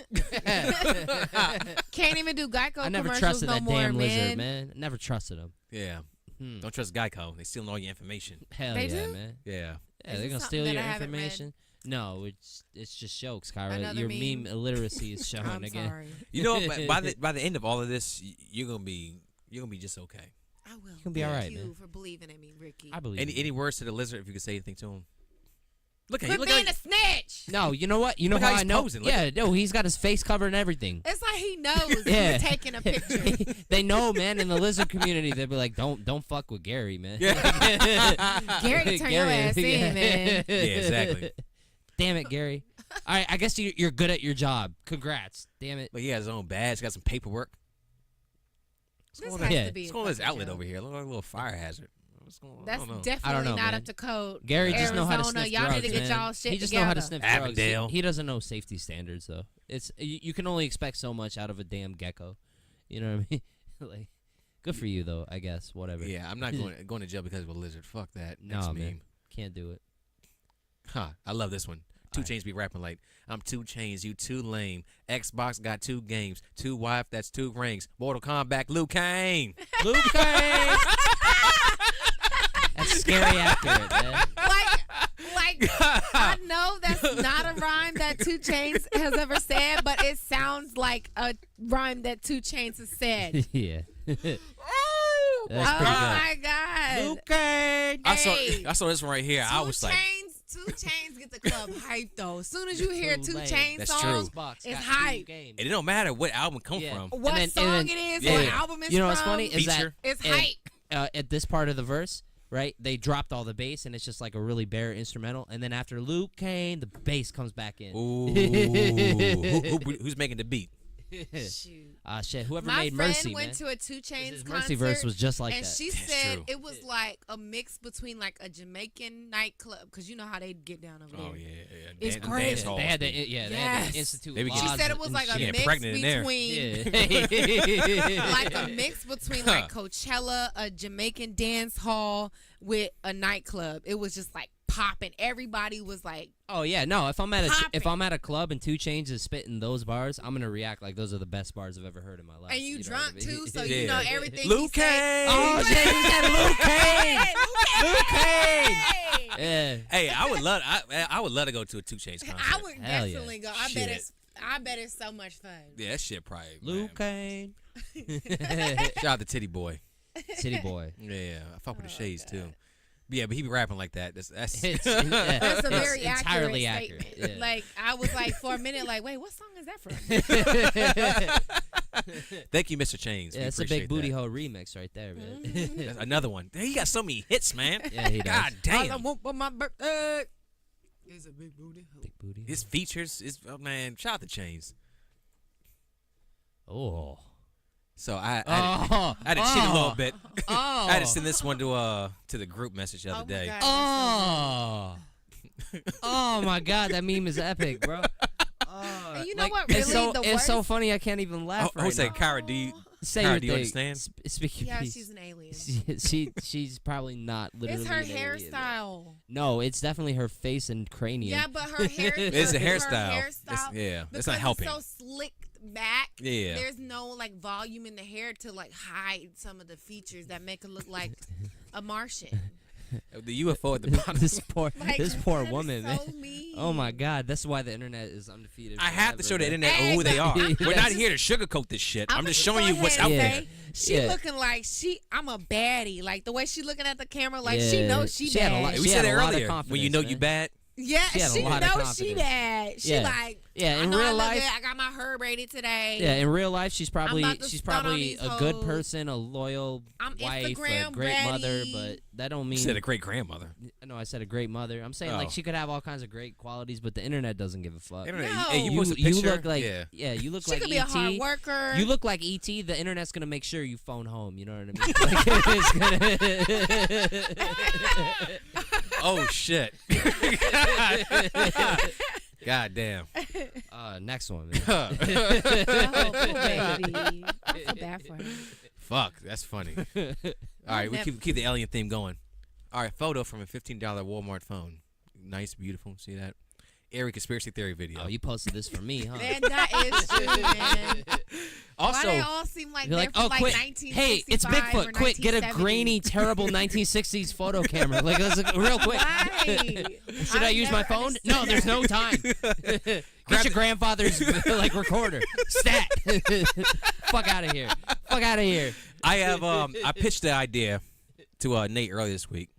Can't even do Geico I never commercials trusted no that more, damn man. lizard, man. Never trusted him. Yeah. Hmm. Don't trust Geico. They stealing all your information. Hell They yeah, do? man. Yeah. Yeah, Is they're this gonna something steal that your I haven't read? information. No, it's just jokes, Kyra. Another Your meme? meme illiteracy is showing I'm again. sorry. You know, by the end of all of this, you're gonna be just okay. I will. You can be Thank all right, you man. for believing in me, Ricky. I believe. Any you. any words to the lizard if you could say anything to him? Look at Quit him. Look being at a snitch. No, you know what? You know Look how how I he's know? posing. Look Yeah, no, he's got his face covered and everything. It's like he knows Yeah. you're taking a picture. They know, man. In the lizard community, they'll be like, "Don't fuck with Gary, man." Gary, turn your ass in, man. Yeah, exactly. Damn it, Gary. All right, I guess you're good at your job. Congrats. Damn it. But he has his own badge. Got some paperwork. This going has on? to be What's a going on this fucking outlet joke. over here? Look like a little fire hazard. What's going on? That's I don't know. definitely know, not man. up to code. Gary just know how to Arizona, sniff y'all drugs, need to get man. y'all shit He just together. know how to sniff drugs. Avondale. He doesn't know safety standards though. It's you can only expect so much out of a damn gecko. You know what I mean? Like, good for you though. I guess whatever. Yeah, I'm not going to jail because of a lizard. Fuck that. No, Next man. meme. Can't do it. Huh. I love this one. 2 Chainz be rapping like, I'm 2 Chainz, you too lame. Xbox got 2 games. 2 wife, that's 2 rings. Mortal Kombat, Liu Kang. Luke Cage. That's scary accurate, man. Like I know that's not a rhyme that 2 Chainz has ever said, but it sounds like a rhyme that 2 Chainz has said. Yeah. Oh, That's pretty good. my God. Luke Cage. I saw this one right here. I was like, 2 Chainz get the club hype though. As soon as you hear 2 late. Chainz That's songs, true. it's hype. and it don't matter what album come from. What And then- song and it then- is, yeah. what album it's You know from, what's funny is that Feature. it's and, hype. at this part of the verse, right? They dropped all the bass and it's just like a really bare instrumental. And then after Luke Kane, the bass comes back in. Ooh, who's making the beat? Shoot. Shit. Whoever My made friend Mercy, went man. to a 2 Chainz His concert. Mercy verse was just like and that. she That's said true. it was like a mix between like a Jamaican nightclub, because you know how they get down over there. Oh yeah. It's Dance crazy. halls, They had dude. to, they had Yes. to institute They be laws. getting- She said it was and like a shit. Yeah, mix pregnant in there. between Yeah. like a mix between like Coachella, a Jamaican dance hall with a nightclub. It was just like popping. Everybody was like, Oh yeah, no. If I'm at Popping. a club and 2 Chainz is spitting those bars, I'm gonna react like those are the best bars I've ever heard in my life. and you know what drunk I mean? too, so Yeah. you know everything. Luke he say. Cage. Oh shit, he said Luke Cage. Luke Cage. Yeah. Hey, I would love to go to a 2 Chainz concert. I would Hell yeah. definitely go. Shit. I bet it's so much fun. Yeah, that shit probably. Luke man. Cage. Shout out to Titty Boy. City boy. Yeah, I fuck with the Oh, shades God. too. But yeah, but he be rapping like that. That's It's, That's a it's very entirely accurate accurate. statement. Yeah. Like I was like for a minute, like, wait, what song is that from? Thank you, Mr. Chainz. Yeah, We it's a big appreciate booty that. hole remix right there, man. That's another one. He got so many hits, man. Yeah, he does. God All I damn. want for my birthday is a big booty. Big booty. His features is man. Shout out to Chainz. Oh. So I Oh. had to cheat a little bit. Oh. I had to send this one to the group message the other Oh my day. God. Oh. Oh my God, that meme is epic, bro. And you know Like, what? Really, it's so the it's worst. so funny. I can't even laugh I would right say, now. Kyra, do you? Say Kyra, your do you thing. understand? Speak your Yeah, piece. she's an alien. She's probably not literally. It's her an alien. hairstyle. No, it's definitely her face and cranium. Yeah, but her hair. It's a her hairstyle. hairstyle. Yeah, Because it's not helping. It's so slicked back. Yeah. There's no like volume in the hair to like hide some of the features that make it look like a Martian. The UFO at the bottom. this poor Like, this poor that is woman, so man. mean. Oh my God, that's why the internet is undefeated. I have to show the forever, man. internet who they are. Hey, We're not yes. here to sugarcoat this shit. I'm I'ma just just showing go you what's ahead out and there. say, She Yeah. looking like I'm a baddie. Like the way she looking at the camera, like she Yeah. knows she Had a bad. lot, We she said had it a lot of earlier. When you know confidence, you man. bad. Yeah, She had a she lot of knows she confidence. bad. She Yeah. like, Yeah, I in know I real look life. good. I got my hair braided today. Yeah, in real life, she's probably about to stunt on these a good hoes. person, a loyal I'm wife, a Instagram great mother. ready. But that don't You mean. said a great grandmother. No, I said a great mother. I'm saying Oh. like she could have all kinds of great qualities, but the internet doesn't give a fuck. Internet, No. Hey, you You, post a picture. look like yeah. you look She like could be a ET. hard worker. You look like ET. The internet's gonna make sure you phone home. You know what I mean? Like, it's Oh shit. God damn. gonna, next one, man. Oh, poor baby. I feel bad for her. Fuck, that's funny. All right, we never- keep the alien theme going. All right, photo from a $15 Walmart phone. Nice, beautiful. See that? Airy conspiracy theory video. Oh, you posted this for me, huh? Man, that is true, man. Also, Why they all seem like You're they're like, from oh, like quick. 1965 Hey, it's or Bigfoot. Quick, get a 1970. grainy, terrible 1960s photo camera. Like, let's real quick. Right. Should I use my never phone? understood No, there's that. no time. Get your grandfather's like recorder. Stat. Fuck out of here. Fuck out of here. I have I pitched the idea to Nate earlier this week,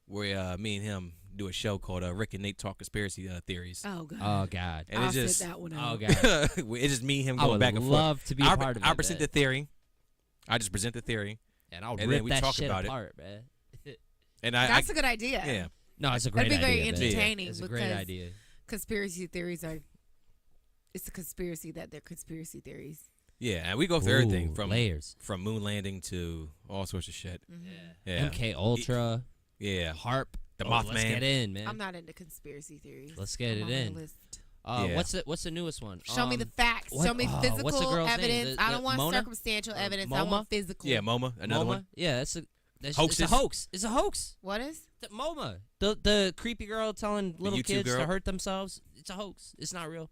where me and him do a show called Rick and Nate Talk Conspiracy Theories. Oh god. Oh God. And I'll it's just sit that one Oh out. God. it's just me and him I going would back and forth. love to be a part of I it. present man. the theory. I just present the theory, And I'll and then rip we that talk shit about it. apart, man. and That's a good idea. yeah. No, it's a great That'd be idea. very man. entertaining It's a great because- idea. Conspiracy theories are. It's a conspiracy that they're conspiracy theories. Yeah, and we go through everything Ooh, from layers. moon landing to all sorts of shit. Yeah, MK Ultra, yeah. Harp, The Let's Mothman. get in, man. I'm not into conspiracy theories. Let's get I'm it on the in. list. Yeah. What's the newest one? Show me the facts. what- Show me what's the physical girl's name? evidence. The- I don't want Mona? circumstantial evidence. I MoMA? want physical. Yeah, MoMA, another MoMA? one. Yeah, it's a Hoaxes? hoax. It's a hoax. What is? The MoMA, the creepy girl telling little YouTube kids girl? to hurt themselves. It's a hoax. It's not real.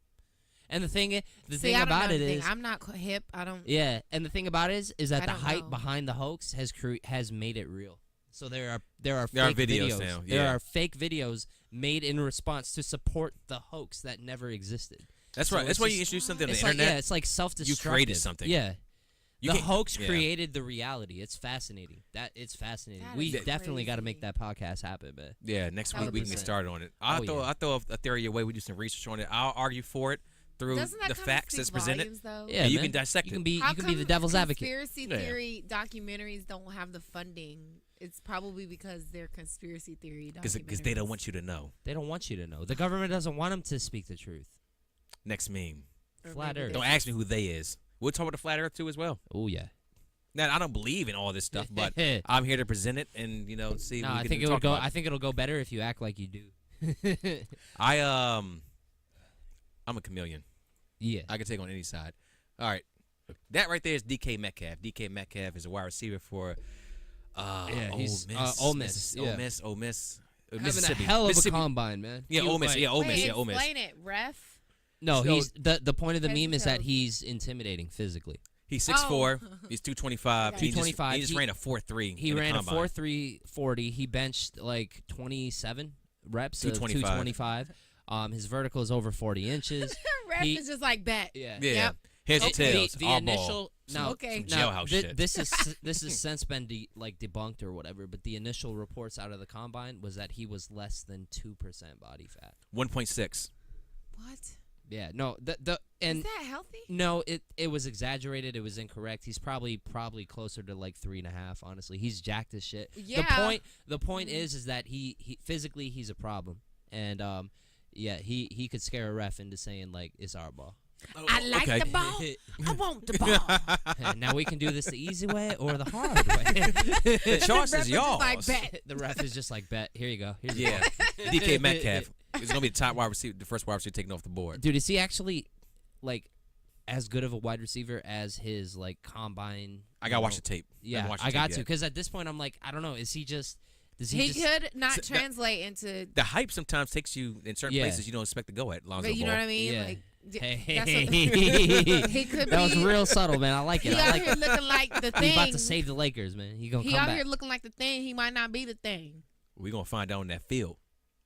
And the thing See, thing I don't about know it anything. is, I'm not hip. I don't. yeah, and the thing about it is that I the don't hype know. behind the hoax has made it real. So there are There are fake videos now, There yeah. are fake videos made in response to support the hoax that never existed. That's So right. That's it's why you just- introduce something on the It's like, internet. yeah, it's like self-destructive. You created something. Yeah. You The can't- hoax yeah. created the reality. It's fascinating. It's fascinating. That We is definitely got to crazy. make that podcast happen, man. Yeah, next week we can get 100%. started on it. Oh, I'll throw a theory your way. We do some research on it. I'll argue for it through Doesn't that the come facts speak that's presented. volumes, though? Yeah, And you man. can dissect You can it. be How you can be the come devil's advocate. Conspiracy Yeah. theory documentaries don't have the funding. It's probably because they're conspiracy theory documentaries. Because they don't want you to know. They don't want you to know. The government doesn't want them to speak the truth. Next meme. Or Flat maybe Earth. Don't ask me who they is. We'll talk about the flat Earth too as well. Oh yeah. Now I don't believe in all this stuff, but No, I'm here to present it and see. what we I can think it talk would go. about. I think it'll go better if you act like you do. I'm a chameleon. Yeah. I can take on any side. All right, that right there is DK Metcalf. DK Metcalf is a wide receiver for he's, Ole Ole Miss, yeah. Ole Miss. Having a Mississippi. hell of a Mississippi. combine, man. Yeah, He Ole was Miss. like- Yeah, Ole Wait, Miss. Yeah, Ole Miss. explain it, ref. No, So- he's the point of the Heads meme and is that tails. he's intimidating physically. He's 6'4". Oh. He's 225. Okay. He just 225. ran a 4.3. He in the ran a combine. 4.340. He benched like 27 reps of 225. 225. His vertical is over 40 inches. Ref He- is just like bet. Yeah. Yeah. Yep. Heads and Okay. tails. The all initial ball. now, Okay. Some now jailhouse thi- shit. this is since been debunked or whatever, but the initial reports out of the combine was that he was less than 2% body fat. 1.6. What? Yeah, no, Is and that healthy? no, it was exaggerated. It was incorrect. He's probably closer to like 3.5. Honestly, he's jacked as shit. Yeah. The point is that he physically he's a problem, and yeah, he could scare a ref into saying like it's our ball. I like okay. the ball. I want the ball. Now we can do this the easy way or the hard way. The choice Ref is is y'all. like, bet. The ref is just like, bet. Here you go. Here's the Yeah. ball. DK Metcalf is gonna be the top wide receiver, the first wide receiver taken off the board. Dude, is he actually like as good of a wide receiver as his like combine? I gotta watch the tape. Yeah, I got to because at this point I'm like, I don't know. Is he just? Does he? He just, could not So that- translate into, The hype sometimes takes you in certain Yeah. places you don't expect to go at. Lonzo but you know Ball. what I mean? Yeah. Like, Hey, that's what, he could that was be. real subtle, man. I like He it. I out like here it. looking like the thing. He's about to save the Lakers, man. He gonna He come out back. here looking like the thing. He might not be the thing. We're gonna find out in that field.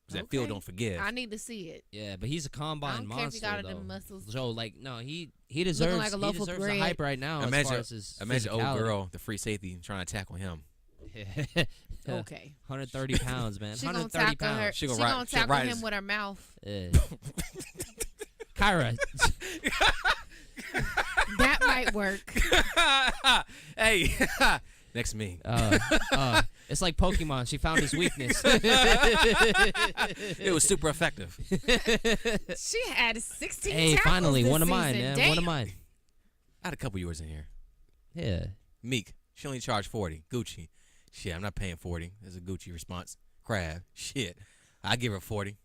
'Cause that field Okay. don't forgive. I need to see it. Yeah, but he's a I combine don't care if monster he got it though. in muscles. So like, no, he deserves like a loaf of the bread. hype right now as Imagine, far as his imagine old physicality. girl, the free safety, trying to tackle him. Okay. 130 pounds, man. She gonna 130 tackle her. pounds. She gonna gonna ride- she'll tackle ride him his- with her mouth. Yeah. Kyra, That might work. Hey, next me. it's like Pokemon. She found his weakness. It was super effective. She had 16 Hey, tackles finally, this one of mine, season. man. Damn. One of mine. I had a couple yours in here. Yeah. Meek, she only charged 40. Gucci, shit, I'm not paying 40. That's a Gucci response. Crab, shit, I give her 40.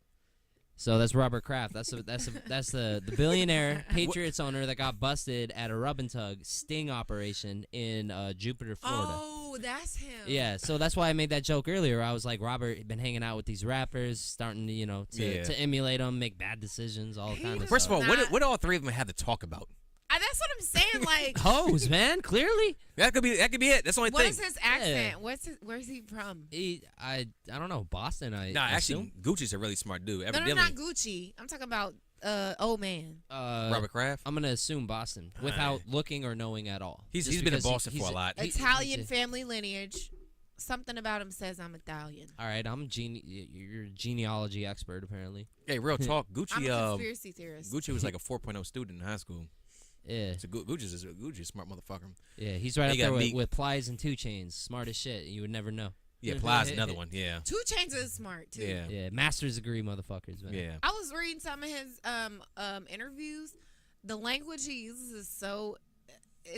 So that's Robert Kraft. That's the billionaire Patriots owner that got busted at a rub and tug sting operation in Jupiter, Florida. Oh, that's him. Yeah, so that's why I made that joke earlier. I was like, Robert had been hanging out with these rappers, starting to to emulate them, make bad decisions, all He kinds of was First of stuff. all, what do all three of them have to talk about? That's what I'm saying. Like, Hoes, man, clearly. That could be it. That's the only what thing. is his accent? Where's he from? I don't know, Boston. Nah, actually, Gucci's a really smart dude. No, Evidently, not Gucci. I'm talking about old man. Robert Kraft. I'm gonna assume Boston without looking or knowing at all. He's Just been in because Boston for a lot. Italian family lineage. Something about him says I'm Italian. All right, you're a genealogy expert apparently. Hey, real talk. I'm a Gucci. conspiracy theorist. Gucci was like a 4.0 student in high school. Yeah, So Gucci's a smart motherfucker. yeah, he's right He up there got with, Meek. with Plies and 2 Chainz. Smart as shit. You would never know. Yeah, Plies another one. Yeah, 2 Chainz is smart too. yeah, Yeah, master's degree motherfuckers, man. yeah. I was reading some of his interviews. The language he uses is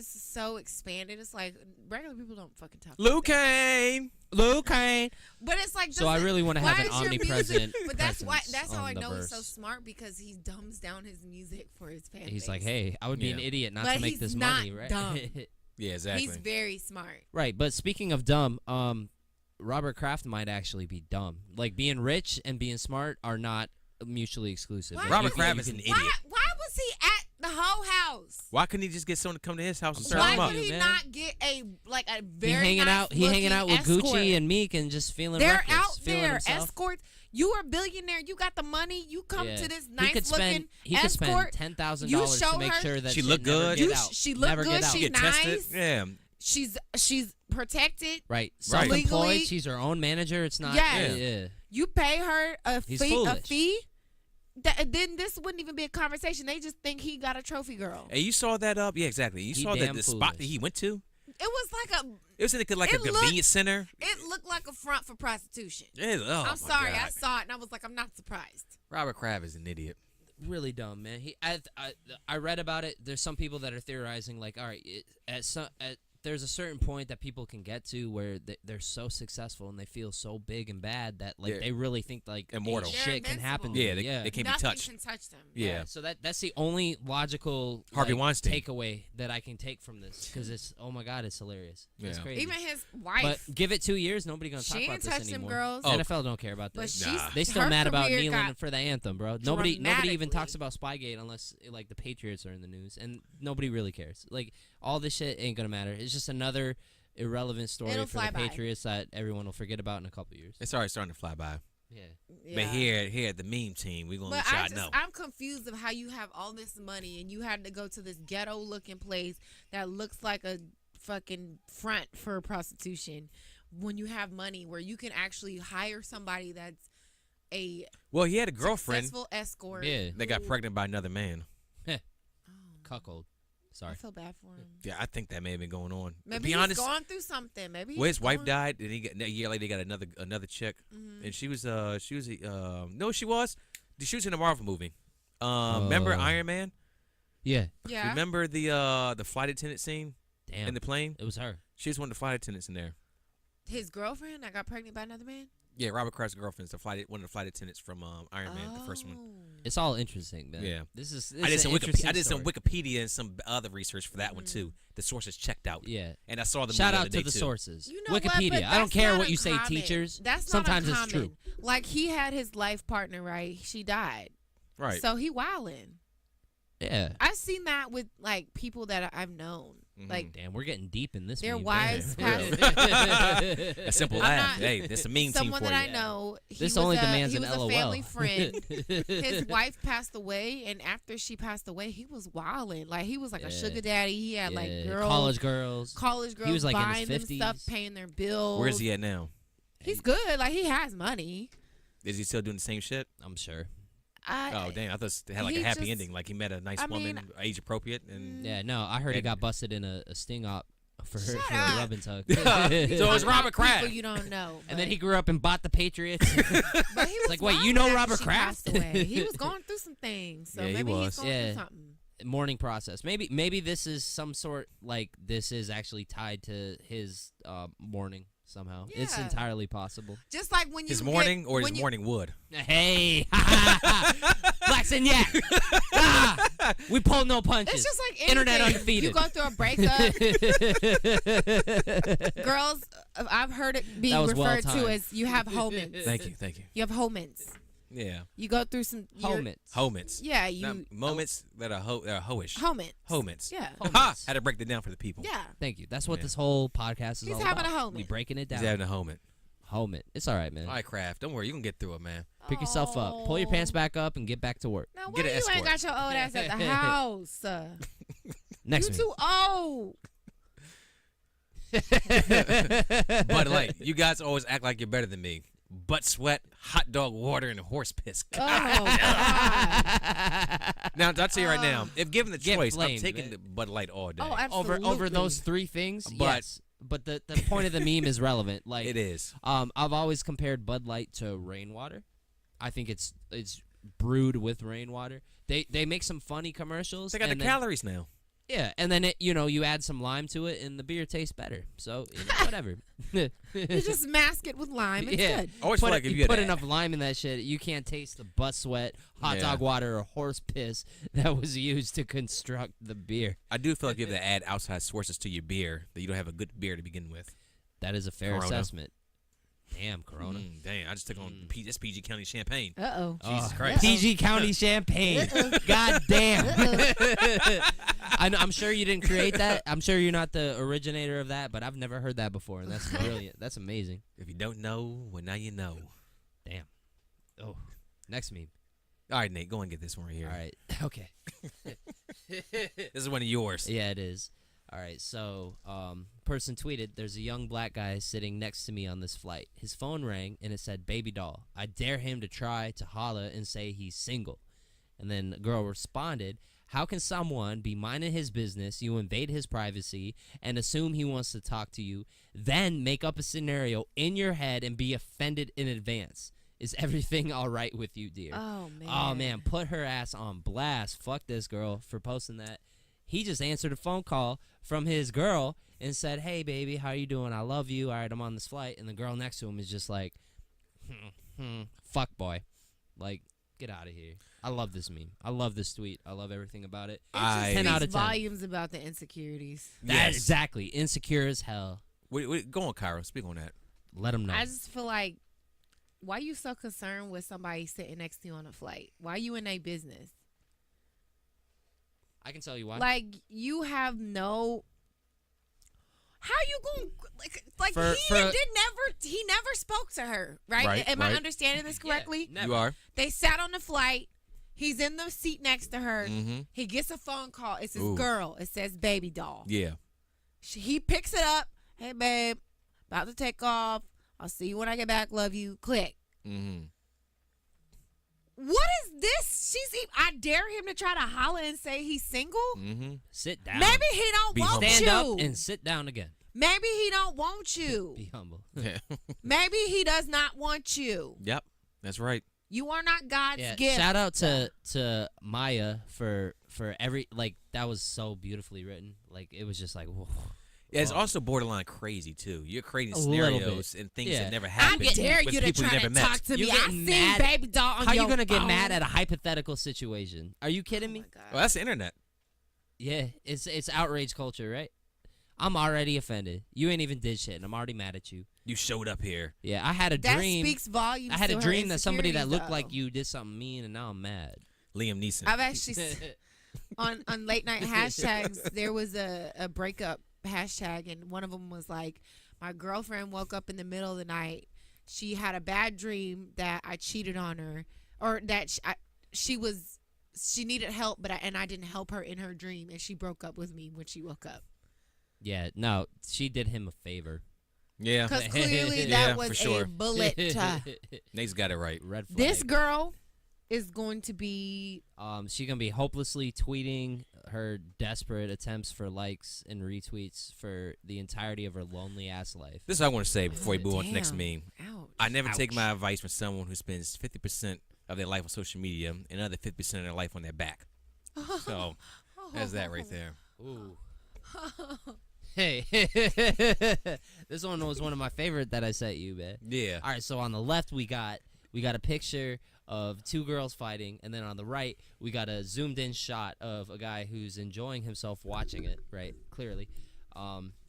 so expanded. It's like regular people don't fucking talk. Luke like that. Kane. Luke Kane. But it's like, So I really want to why have an is your omnipresent. music- But that's why. presence That's how on I the know he's verse. so smart because he dumbs down his music for his fan He's base. like, hey, I would be an Yeah. idiot not But to make he's this not money, right? dumb. Yeah, exactly. He's very smart. Right, but speaking of dumb, Robert Kraft might actually be dumb. Like being rich and being smart are not mutually exclusive. Why? Like, Robert you can- Kraft you is an can- idiot. Why was he at the whole house? Why couldn't he just get someone to come to his house and I'm serve Why him up? would he man. not get a He very hanging nice out. He hanging out with looking escort? Gucci and Meek and just feeling. They're reckless, out feeling there himself. escorts. You are a billionaire. You got the money. You come to this nice looking He could spend escort. $10,000 to make sure that she shit look never good. get out. She look Never good. get out. She's Get nice. tested. Yeah. She's protected. Right. Self-employed. Legally. She's her own manager. It's not. Yes. Yeah. You pay her a He's fee. foolish. Then this wouldn't even be a conversation. They just think he got a trophy girl. And you saw that up? Yeah, exactly. You He saw that damn the spot that foolish. he went to? It was like It was in like a It looked- convenience center. it looked like a front for prostitution. Yeah, oh my I'm sorry, God. I saw it and I was like, I'm not surprised. Robert Kraft is an idiot. Really dumb, man. I read about it. There's some people that are theorizing, like, all right, there's a certain point that people can get to where they're so successful and they feel so big and bad that like they really think like Immortal. ain't They're shit can happen. To Yeah, them. they can't Nothing be touched. can touch them. Yeah. So that's the only logical Harvey Weinstein. takeaway that I can take from this because it's oh my god, it's hilarious. It's Yeah. crazy. Even his wife. But give it 2 years, nobody gonna talk She about ain't this touched them anymore. girls. Oh. NFL don't care about but this. she's Nah. They still her mad about career kneeling got for the anthem, bro. Nobody even dramatically. talks about Spygate unless like the Patriots are in the news, and nobody really cares. Like all this shit ain't gonna matter. It's just another irrelevant story It'll for fly the by. Patriots that everyone will forget about in a couple years. It's already starting to fly by. Yeah. But here at the meme team, we're going to But let y'all know. I'm confused of how you have all this money and you had to go to this ghetto looking place that looks like a fucking front for prostitution when you have money where you can actually hire somebody that's a Well, he had a girlfriend successful escort. Yeah. that got pregnant by another man. Oh, Cuckold. I Sorry. feel bad for him. Yeah, I think that may have been going on. Maybe to be he's honest, going through something. Maybe well, his he's wife going- died, and he got a year later they got another chick, Mhm. and she was no, she was in a Marvel movie. Remember Iron Man? Yeah. Yeah. Remember the flight attendant scene Damn. in the plane? It was her. She was one of the flight attendants in there. His girlfriend that got pregnant by another man? Yeah, Robert Kraft's girlfriend's one of the flight attendants from Iron Man, the first one. Oh. It's all interesting, man. Yeah. This is I did an some interesting I did some story. Wikipedia and some other research for that one too. The sources checked out. Yeah. And I saw the Shout movie out the to other the day, too. sources. You know what, Wikipedia. but I don't that's care not what you say, uncommon. teachers. That's Sometimes not it's true. uncommon. Like he had his life partner, right? She died. Right. So he wildin'. Yeah. I've seen that with like people that I've known. Mhm. Like Damn, we're getting deep in this. Their meme, wives man. A simple I'm laugh. not- Hey, that's a meme team someone for that you. I know, he This was only a, demands he an was a LOL. family friend. His wife passed away, and after she passed away, he was wilding. Like he was like a Yeah. sugar daddy. He had like Yeah, girls, college girls. girls was, like, in his buying them stuff, 50s. paying their bills. Where's he at now? He's good. Like he has money. Is he still doing the same shit? I'm sure. Oh damn! I thought it had like he a happy just- ending. Like he met a nice I woman, mean, age appropriate, and Yeah, no, I heard he And- got busted in a sting op for Shut a up. rub and tug. So Talking it's about Robert Kraft. people you don't know. And then but- he grew up and bought the Patriots. But he was like, wait, you wildin' know after Robert she Kraft? passed away. He was going through some things, so Yeah, he maybe was. he's going Yeah. through something. Mourning process. Maybe this is some sort like this is actually tied to his mourning somehow. It's Yeah. entirely possible. Just like when you his get- morning or his when you- morning wood. Hey, Blacks and Yak. We pull no punches. It's just like anything. Internet undefeated. You go through a breakup. Girls, I've heard it being That was referred to well-timed. as you have homents. Thank you. You have homents. Yeah, You go through some you're- Homits. homents. Yeah, you Not moments that are hoish. homents. Homents. Yeah. Homents. Ha! Had to break that down for the people. Yeah. Thank you. That's what Yeah. this whole podcast is He's all having about. a homie. We breaking it He's down. having a homement. Homie. It's all right, man. All right, Kraft. Don't worry. You can get through it, man. Pick yourself up. Pull your pants Oh. back up and get back to work. Now Get why an you escort. ain't got your old ass at the house? Next You week. too old. But like, you guys always act like you're better than me. Butt sweat, hot dog water, and horse piss. Oh God. Now, I'll tell you right now, if given the Get choice, I'm flamed, taking man. the Bud Light all day. Oh, absolutely. over those three things, But- yes. But the point of the meme is relevant. Like It is. I've always compared Bud Light to rainwater. I think it's brewed with rainwater. They make some funny commercials. They got the and then- calories now. Yeah, and then you add some lime to it, and the beer tastes better. So whatever. You just mask it with lime. It's Yeah. good. I always feel Put, like if you you had put to- enough lime in that shit, you can't taste the butt sweat, hot Yeah. dog water, or horse piss that was used to construct the beer. I do feel like you have to add outside sources to your beer that you don't have a good beer to begin with. That is a fair Corona. assessment. Damn, Corona. Dang, I just took on this PG County champagne. Uh-oh. Jesus Oh, Christ. PG County champagne. God damn. I'm sure you didn't create that. I'm sure you're not the originator of that, but I've never heard that before, and that's brilliant. That's amazing. If you don't know, well, now you know. Damn. Oh, next meme. All right, Nate, go and get this one right here. All right. Okay. This is one of yours. Yeah, it is. All right. So, person tweeted, "There's a young black guy sitting next to me on this flight. His phone rang and it said, 'Baby doll.' I dare him to try to holla and say he's single." And then the girl responded, "How can someone be minding his business, you invade his privacy, and assume he wants to talk to you, then make up a scenario in your head and be offended in advance? Is everything all right with you, dear?" Oh, man. Oh, man, put her ass on blast. Fuck this girl for posting that. He just answered a phone call from his girl and said, "Hey, baby, how you doing? I love you. All right, I'm on this flight." And the girl next to him is just like, fuck boy. Like, get out of here. I love this meme. I love this tweet. I love everything about it. It just 10 out speaks of 10. volumes about the insecurities. That, exactly. Insecure as hell. Go on, Kyra. Speak on that. Let them know. I just feel like, why you so concerned with somebody sitting next to you on a flight? Why you in their business? I can tell you why. Like, you have no. How you going like For- he never spoke to her, right? Right, Am I right. understanding this correctly? Yeah, never. You are. They sat on the flight. He's in the seat next to her. Mm-hmm. He gets a phone call. It's his Ooh. girl. It says baby doll. Yeah. He picks it up. "Hey, babe, about to take off. I'll see you when I get back. Love you." Click. Mm-hmm. What is this? I dare him to try to holler and say he's single. Mm-hmm. Sit down. Maybe he don't Be want humble. Stand you. up and sit down again. Maybe he don't want you. Be humble. Yeah. Maybe he does not want you. Yep. That's right. You are not God's Yeah, gift. shout out to Maya for every, like, that was so beautifully written. Like, it was just like, whoa. Yeah, it's Whoa. also borderline crazy too. You're creating A little scenarios bit. and things Yeah. that never I happened dare with you to people you try never to met. talk to You're me. I getting see mad. baby doll on How you your gonna get phone. mad at a hypothetical situation? Are you kidding Oh me? my God. Well, that's the internet. Yeah, it's outrage culture, right? I'm already offended. You ain't even did shit, and I'm already mad at you. You showed up here. Yeah, I had a That dream. speaks volumes. I had to a her dream that somebody that insecurities, looked like though. you did something mean, and now I'm mad. Liam Neeson. I've actually on late night hashtags there was a breakup hashtag, and one of them was like, "My girlfriend woke up in the middle of the night. She had a bad dream that I cheated on her, or that she needed help, but I didn't help her in her dream, and she broke up with me when she woke up." Yeah, no, she did him a favor. Yeah. Because clearly Yeah, that for was sure. a bullet. Nate's got it right. Red flag. This girl is going to be She's gonna be hopelessly tweeting her desperate attempts for likes and retweets for the entirety of her lonely ass life. This is what I want to say before we move on to the next damn. meme. Ouch. I never take Ouch. my advice from someone who spends 50% of their life on social media and another 50% of their life on their back. So that's that right there. Ooh. Hey, this one was one of my favorite that I sent you, man. Yeah. All right, so on the left we got a picture of two girls fighting, and then on the right we got a zoomed in shot of a guy who's enjoying himself watching it, right? Clearly.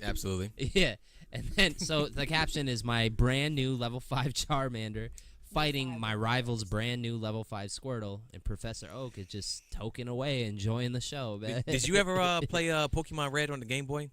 Absolutely. Yeah. And then so the caption is my brand new level 5 Charmander fighting my rival's brand new level 5 Squirtle, and Professor Oak is just toking away, enjoying the show, man. Did you ever play Pokemon Red on the Game Boy?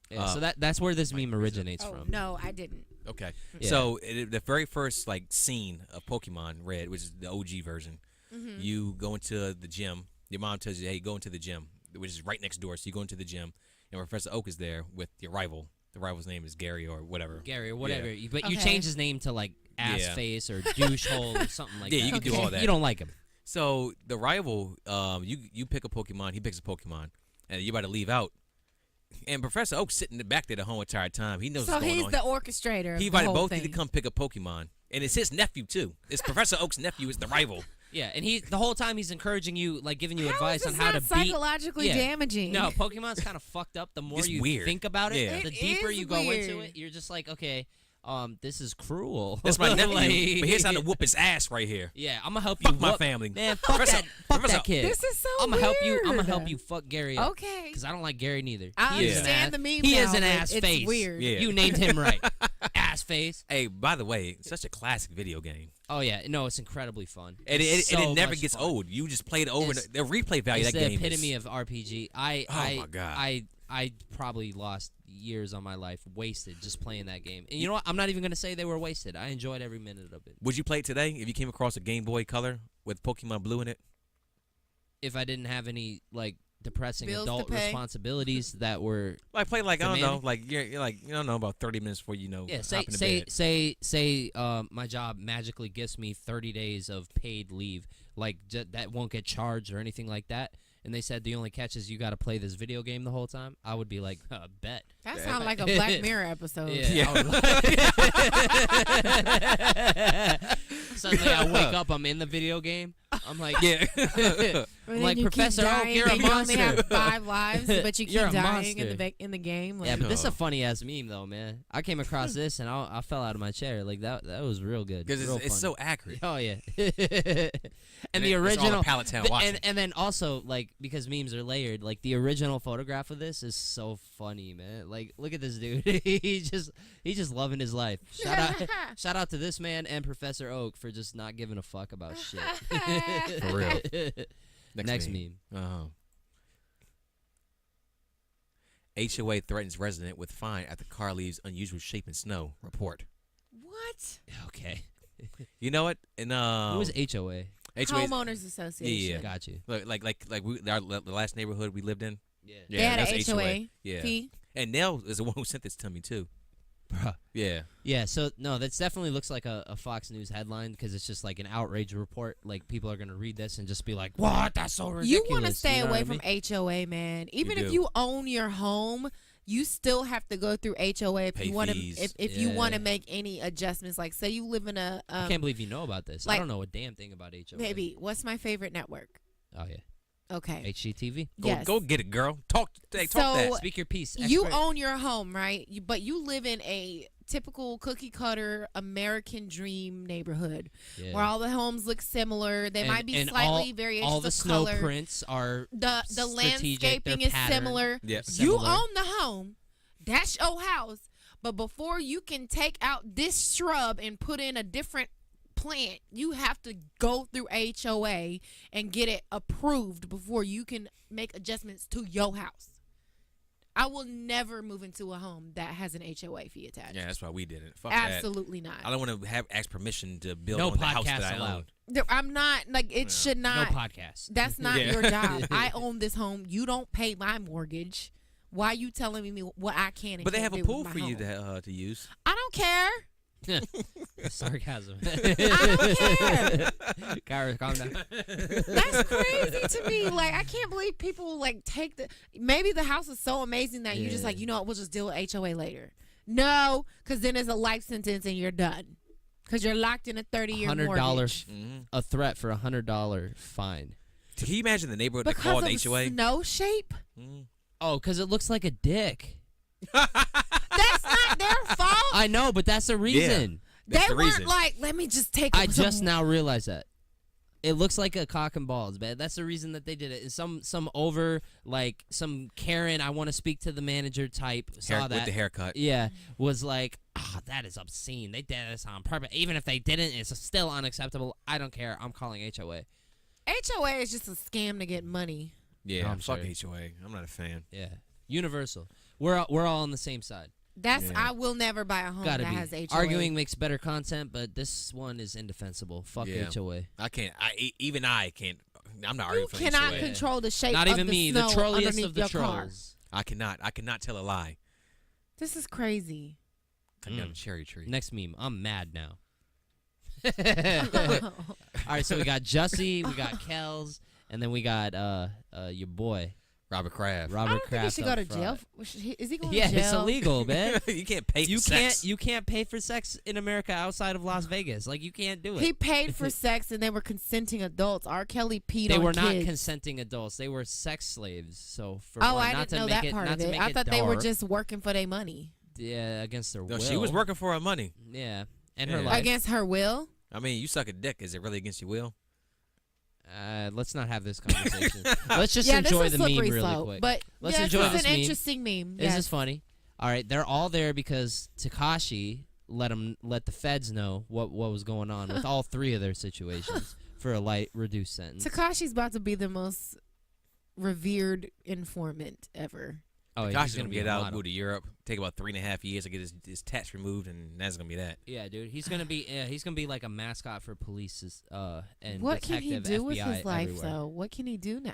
Yeah, so that's where this meme originates Oh, from. no, I didn't. Okay. Yeah. So the very first scene of Pokemon Red, which is the OG version, Mm-hmm. you go into the gym. Your mom tells you, "Hey, go into the gym," which is right next door. So you go into the gym, and Professor Oak is there with your rival. The rival's name is Gary or whatever. Gary or whatever. Yeah. But you Okay. change his name to like ass Yeah. face or douche hole or something like Yeah, that. you can do all that. You don't like him. So the rival, you pick a Pokemon, he picks a Pokemon, and you're about to leave out. And Professor Oak's sitting in the back there the whole entire time. He knows So what's going he's on. the orchestrator. He of the invited whole both of thing. you to come pick a Pokemon. And it's his nephew, too. It's Professor Oak's nephew is the rival. Yeah, and he the whole time he's encouraging you, like giving you How advice is on this how to not beat. psychologically Yeah. damaging? No, Pokemon's kind of fucked up. The more It's you weird. think about it, Yeah. the It deeper is you go into weird. it, you're just like, okay, this is cruel. That's my nephew. Like- But here's how to whoop his ass right here. Yeah, I'm gonna help you. Fuck my whoop- family. Man, fuck Professor- that. Fuck Professor- that kid. This is so I'm gonna help you. I'm gonna weird. help you. Fuck Gary up. Okay. Because I don't like Gary neither. I He is an understand ass- the meme He now, is an but ass it's face. weird. Yeah. You named him right. Ass face. Hey, by the way, such a classic video game. Oh yeah, no, it's incredibly fun. And It's it so never much gets fun. old. You just play it over. It's- The replay value It's of that the game epitome is. of RPG. Oh, my God. I probably lost years of my life wasted just playing that game. And you know what? I'm not even gonna say they were wasted. I enjoyed every minute of it. Would you play it today if you came across a Game Boy Color with Pokemon Blue in it? If I didn't have any like depressing Bills adult to pay. responsibilities that were Like play like I don't know, demanding. like you're like you don't know about 30 minutes before you know. yeah, hop in the bed. say my job magically gives me 30 days of paid leave, like that won't get charged or anything like that. And they said the only catch is you got to play this video game the whole time. I would be like, bet. That sounds like a Black Mirror episode. Yeah. I would Suddenly I wake up, I'm in the video game. I'm like, Yeah. And like, then you keep Professor Oak, dying, you're a and you only have monster. 5 lives, but you You're keep a dying monster. in the game. Like, yeah, but this is Oh. a funny ass meme though, man. I came across this and I fell out of my chair. Like that was real good. Because Real it's funny. so accurate. Oh yeah. and it- the it's all original the Pallet Town watching. and then also like because memes are layered, like the original photograph of this is so funny, man. Like look at this dude. he's just loving his life. Shout out to this man and Professor Oak for just not giving a fuck about shit. For real. Next meme. Uh-huh. HOA threatens resident with fine after car leaves unusual shape in snow. Report. what? Okay. You know what? And Who was HOA? HOA. Homeowners Association. Yeah. Got you. Like the last neighborhood we lived in. Yeah. They had that's a HOA Yeah. fee. And Nell is the one who sent this to me too. Bruh. Yeah. Yeah, so no, that definitely looks like a Fox News headline because it's just like an outrage report. Like people are gonna read this and just be like, "What? That's so ridiculous." You want to stay know away what I from mean? HOA, man. Even if do. you own your home, you still have to go through HOA if Pay you want to. fees. If you want to Yeah. make any adjustments, like say you live in a I can't believe you know about this. I like- don't know a damn thing about HOA. maybe what's my favorite network? Oh yeah, Okay. HGTV. Yes. Go get it, girl. Talk that. So- Speak your piece. You expert. own your home, right? But you live in a typical cookie cutter American dream neighborhood Yeah. where all the homes look similar. They And- might be and slightly variations all the of snow color. prints are The strategic, landscaping they're is patterned. similar. Yeah. You Similar. own the home. That's your house. But before you can take out this shrub and put in a different plant, you have to go through HOA and get it approved before you can make adjustments to your house. I will never move into a home that has an HOA fee attached. Yeah, that's why we did it. Fuck that. Absolutely not. I don't want to ask permission to build No on the house podcast that I own. allowed. I'm not like it should No not. podcast. That's not Yeah. your job. I own this home. You don't pay my mortgage. Why are you telling me what I can and But they can't have a do pool with for my you home? to use. I don't care. Sarcasm. I don't care. Kyra, calm down. That's crazy to me. Like I can't believe people like take the. Maybe the house is so amazing that you just Yeah. like, you know what, we'll just deal with HOA later. No, because then it's a life sentence and you're done. Because you're locked in a 30-year $100 mortgage. a threat for $100 fine. Can you imagine the neighborhood that Because called of HOA? snow shape. Mm. Oh, because it looks like a dick. That's not their fault. I know, but that's the reason. That's They the weren't reason. like, let me just take. I some- just now realized that. It looks like a cock and balls, man. That's the reason that they did it. And some over like some Karen, I want to speak to the manager type saw that. With the haircut. Yeah, was like, that is obscene. They did this on purpose. Even if they didn't, it's still unacceptable. I don't care. I'm calling HOA. HOA is just a scam to get money. Yeah, I'm fuck sure. HOA. I'm not a fan. Yeah, universal. We're all on the same side. That's Yeah. I will never buy a home Gotta that be. has HOA. Arguing makes better content, but this one is indefensible. Fuck Yeah. HOA. I can't. Even I can't. I'm not You arguing for cannot HOA. control the shape Not of even the me, the snow trolliest underneath of the your car. trolls. I cannot tell a lie. This is crazy. Cut down a cherry tree. Next meme. I'm mad now. All right, so we got Jussie, we got Kells, and then we got your boy Robert Kraft. Robert I don't think he Kraft should go up to front. jail. Is he going Yeah, to jail? it's illegal, man. You can't pay you for sex. can't pay for sex in America outside of Las Vegas. Like you can't do it. He paid for sex and they were consenting adults. R. Kelly peed They on were not kids. consenting adults. They were sex slaves. So for Oh, one, I not didn't to know make that it, part not of to it. make I it thought they were dark, just working for their money. yeah against their No, will. she was working for her money. Yeah, and Yeah. her life. Against her will? I mean, you suck a dick. Is it really against your will? Let's not have this conversation. Let's just Yeah, enjoy this is the meme slippery really slope. quick. But Let's yes, enjoy it's this an meme. interesting meme. This Yes. is funny. All right, they're all there because Tekashi let the feds know what was going on with all three of their situations for a light reduced sentence. Tekashi's about to be the most revered informant ever. Oh, he's Takashi's gonna gonna be get a out, model. move to Europe, take about 3.5 years to get his tats removed, and that's gonna be that. Yeah, dude, he's gonna be like a mascot for police and What can detective do FBI with his life, everywhere. though? What can he do now?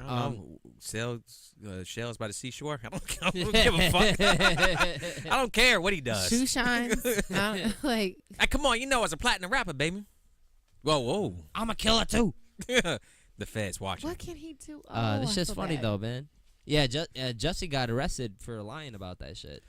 I don't know. Shells by the seashore. I don't give a fuck. I don't care what he does. Shoe shines. Like, Hey, come on, you know, as a platinum rapper, baby. Whoa. I'm a killer too. The feds watching. what can he do? Oh, This I shit's feel funny bad. though, man. Yeah, Jussie got arrested for lying about that shit.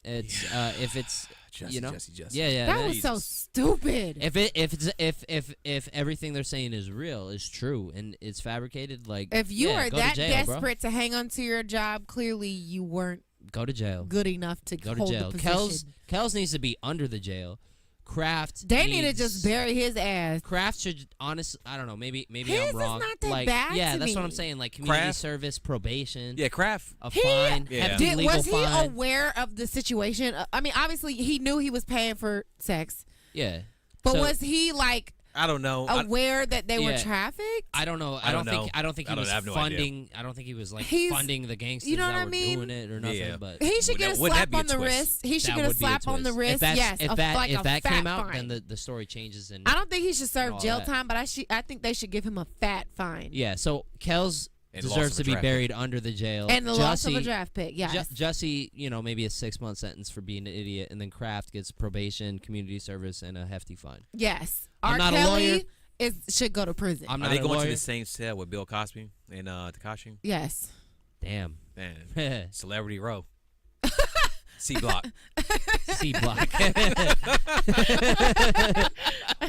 It's if it's Jussie, you know, Jussie. yeah. That was so stupid. If everything they're saying is real, is true, and it's fabricated, like If you yeah, are go that to jail, bro. desperate to hang on to your job, clearly you weren't Go to jail. good enough to Go to hold jail. the position. Kels needs to be under the jail. Kraft. They need to needs- just bury his ass. Kraft should honestly, I don't know, maybe His I'm is wrong. not that like, bad yeah, to that's what me. I'm saying. Like community Kraft? service, probation, Yeah, Kraft. a He- fine, Yeah. hefty legal Was he fine. aware of the situation? I mean, obviously he knew he was paying for sex, Yeah, but So- was he like I don't know. aware that they were Yeah. trafficked? I don't know. I don't know. I don't think he I don't was have no idea. funding. I don't think he was like He's- funding the gangsters you know that what I were mean? doing it or nothing. Yeah. But He should get a Wouldn't that slap be a on the twist? wrist. He should that get a would be slap on the twist. wrist. If that's, Yes, if a, that like if a that fat came out, fine. then the story changes and I don't think he should serve all jail that. time, but I think they should give him a fat fine yeah. So Kels And loss deserves of to a be draft buried under the jail. and the loss of a Jussie- draft pick. Yes, Jussie, maybe a 6-month sentence for being an idiot, and then Kraft gets probation, community service, and a hefty fine. yes. I'm R. not a lawyer. Kelly should go to prison. I'm Are not they a going lawyer. to the same cell with Bill Cosby and Takashi? Yes. Damn. Man, Celebrity Row. C Block. C block.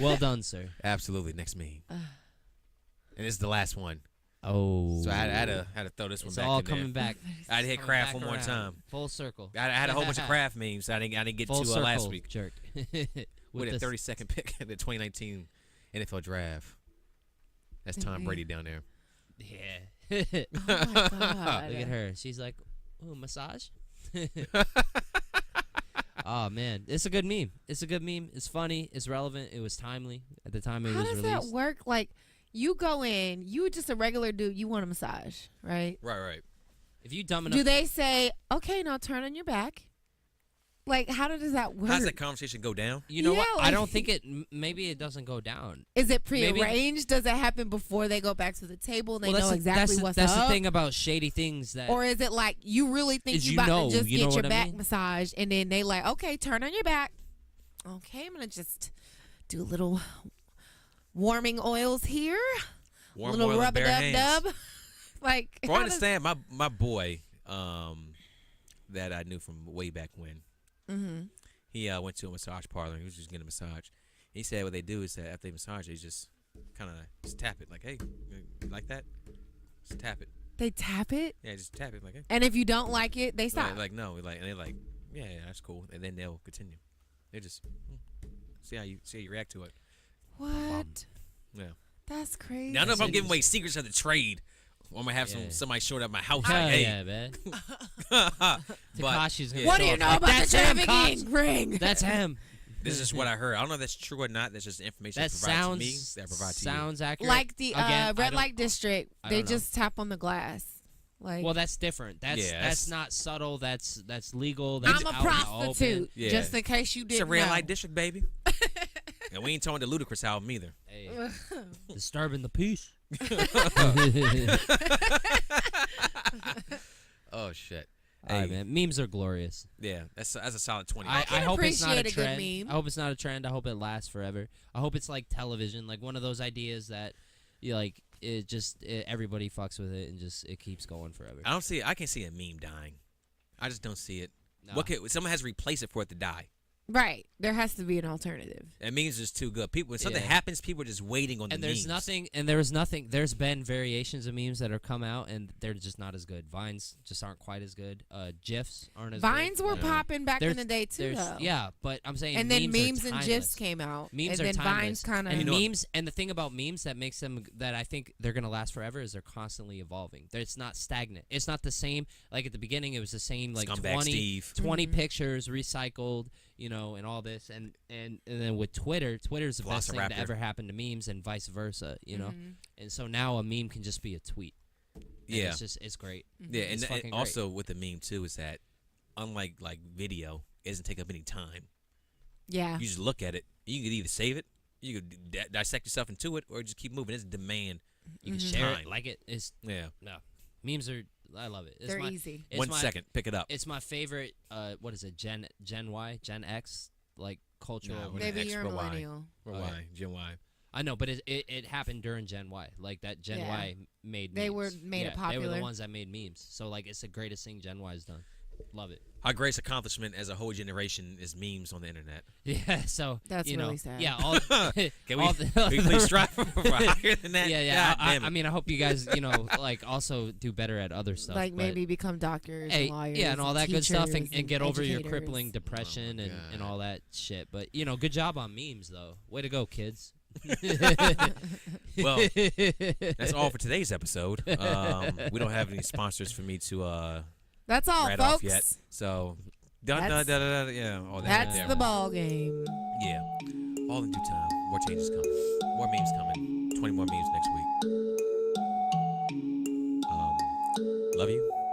Well done, sir. Absolutely. Next meme. And this is the last one. Oh. So I had to throw this one It's back all in there. coming back. I had to hit Coming Kraft back one more around. time. Full circle. I had a whole bunch of Kraft memes I didn't get Full to circle, last week. jerk. With a this- 32nd pick in the 2019 NFL Draft. That's Tom Brady down there. Yeah. Oh my God. Look at her. She's like, ooh, massage? Oh, man. It's a good meme. It's a good meme. It's funny. It's relevant. It was timely at the time it How was does released. that work? Like, you go in, you just a regular dude, you want a massage, right? Right. If you dumb enough, Do they say, okay, now turn on your back? Like, how does that work? How's that conversation go down? you know Yeah, what? I like- don't think maybe it doesn't go down. Is it maybe- prearranged? Does it happen before they go back to the table and they Well, know that's exactly the, what's that's up? the thing about shady things that Or is it like you really think Is you you about know, to just you know get your what I back mean? massage and then they like, okay, turn on your back. Okay, I'm gonna just do a little warming oils here. Warm little oil and rub a bare dub hands. dub. Like, Well, I how does- understand my boy that I knew from way back when. Mhm. He went to a massage parlor. He was just getting a massage. He said what they do is that after they massage, they just kind of just tap it like, hey, you like that? Just tap it. They tap it, Yeah, just tap it like, hey. and if you don't like it, they stop. Like no, like and they're like, yeah, that's cool, and then they'll continue. They just see how you react to it. What? Yeah. That's crazy. Now, I don't know if I'm It giving is. away secrets of the trade. Or I'm gonna have Yeah. somebody showing up at my house Hell like, hey. yeah, man. But Takashi's gonna What show do you up know like, about the "That's him, trafficking cops." ring? That's him. this is what I heard. I don't know if that's true or not. That's just information That provided to sounds me. That provided to you. sounds accurate. Like the Again, I red don't- light district, I they don't know. just tap on the glass. Like, Well, that's different. That's Yeah, that's that's- not subtle. That's legal. That's I'm a out in the prostitute, open. Yeah. just in case you It's didn't a red know. light district, baby. And we ain't talking the Ludacris album either. Hey, disturbing the peace. Oh shit. All right, Hey, man. Memes are glorious. Yeah, that's a solid 20. I can hope it's not a appreciate a good trend. meme. I hope it's not a trend. I hope it lasts forever. I hope it's like television, like one of those ideas that, everybody fucks with it and just it keeps going forever. I don't see. I can see a meme dying. I just don't see it. No. What could, someone has to replace it for it to die. Right. There has to be an alternative. And memes is too good. People, when something Yeah. happens, people are just waiting on And the there's memes. nothing, and there was nothing. There's been variations of memes that have come out, and they're just not as good. Vines just aren't quite as good. GIFs aren't as Vines good. were Yeah. popping back in There's- the day too, though. Yeah, but I'm saying And then memes are and timeless. gifs came out. Memes and are then timeless. Vines kind of. And you know- memes, and the thing about memes that makes them, that I think they're gonna last forever, is they're constantly evolving. It's not stagnant. It's not the same. Like at the beginning, it was the same, like Scumbag 20 Steve. 20 pictures recycled, and all this, and then with Twitter's the best thing to Velociraptor. ever happen to memes, and vice versa, Mm-hmm. And so now a meme can just be a tweet. Yeah. It's great. Yeah, It's and fucking also with the meme too is that unlike like video, it doesn't take up any time. Yeah. You just look at it. You can either save it, you could dissect yourself into it, or just keep moving. It's demand. You can share Time. it, like it. It's Yeah. no memes are. I love it. It's They're my, easy. It's 1 my, second, pick it up. It's my favorite. What is it? Gen Y, Gen X, like cultural. Nah, we're Maybe X you're a for Y. millennial. Or Oh, Y, yeah. Gen Y. I know, but it happened during Gen Y. Like that Gen Yeah. Y made. They memes. were made it They were the popular. ones that made memes. So like, it's the greatest thing Gen Y's done. Love it. Our greatest accomplishment as a whole generation is memes on the internet. Yeah. So That's you know, really sad. Yeah. All, Can we, all can we please strive for higher than that? Yeah. God damn it. I mean, I hope you guys, like also do better at other stuff. Like but- maybe become doctors Hey, and lawyers. yeah, and all that good stuff, teachers and get over your educators. crippling depression Oh my and God. all that shit. But good job on memes though. Way to go, kids. Well, that's all for today's episode. We don't have any sponsors for me to That's all, write folks. off yet. So, yeah, all that. That's there. the ball game. Yeah. All in due time. More changes coming. More memes coming. 20 more memes next week. Love you.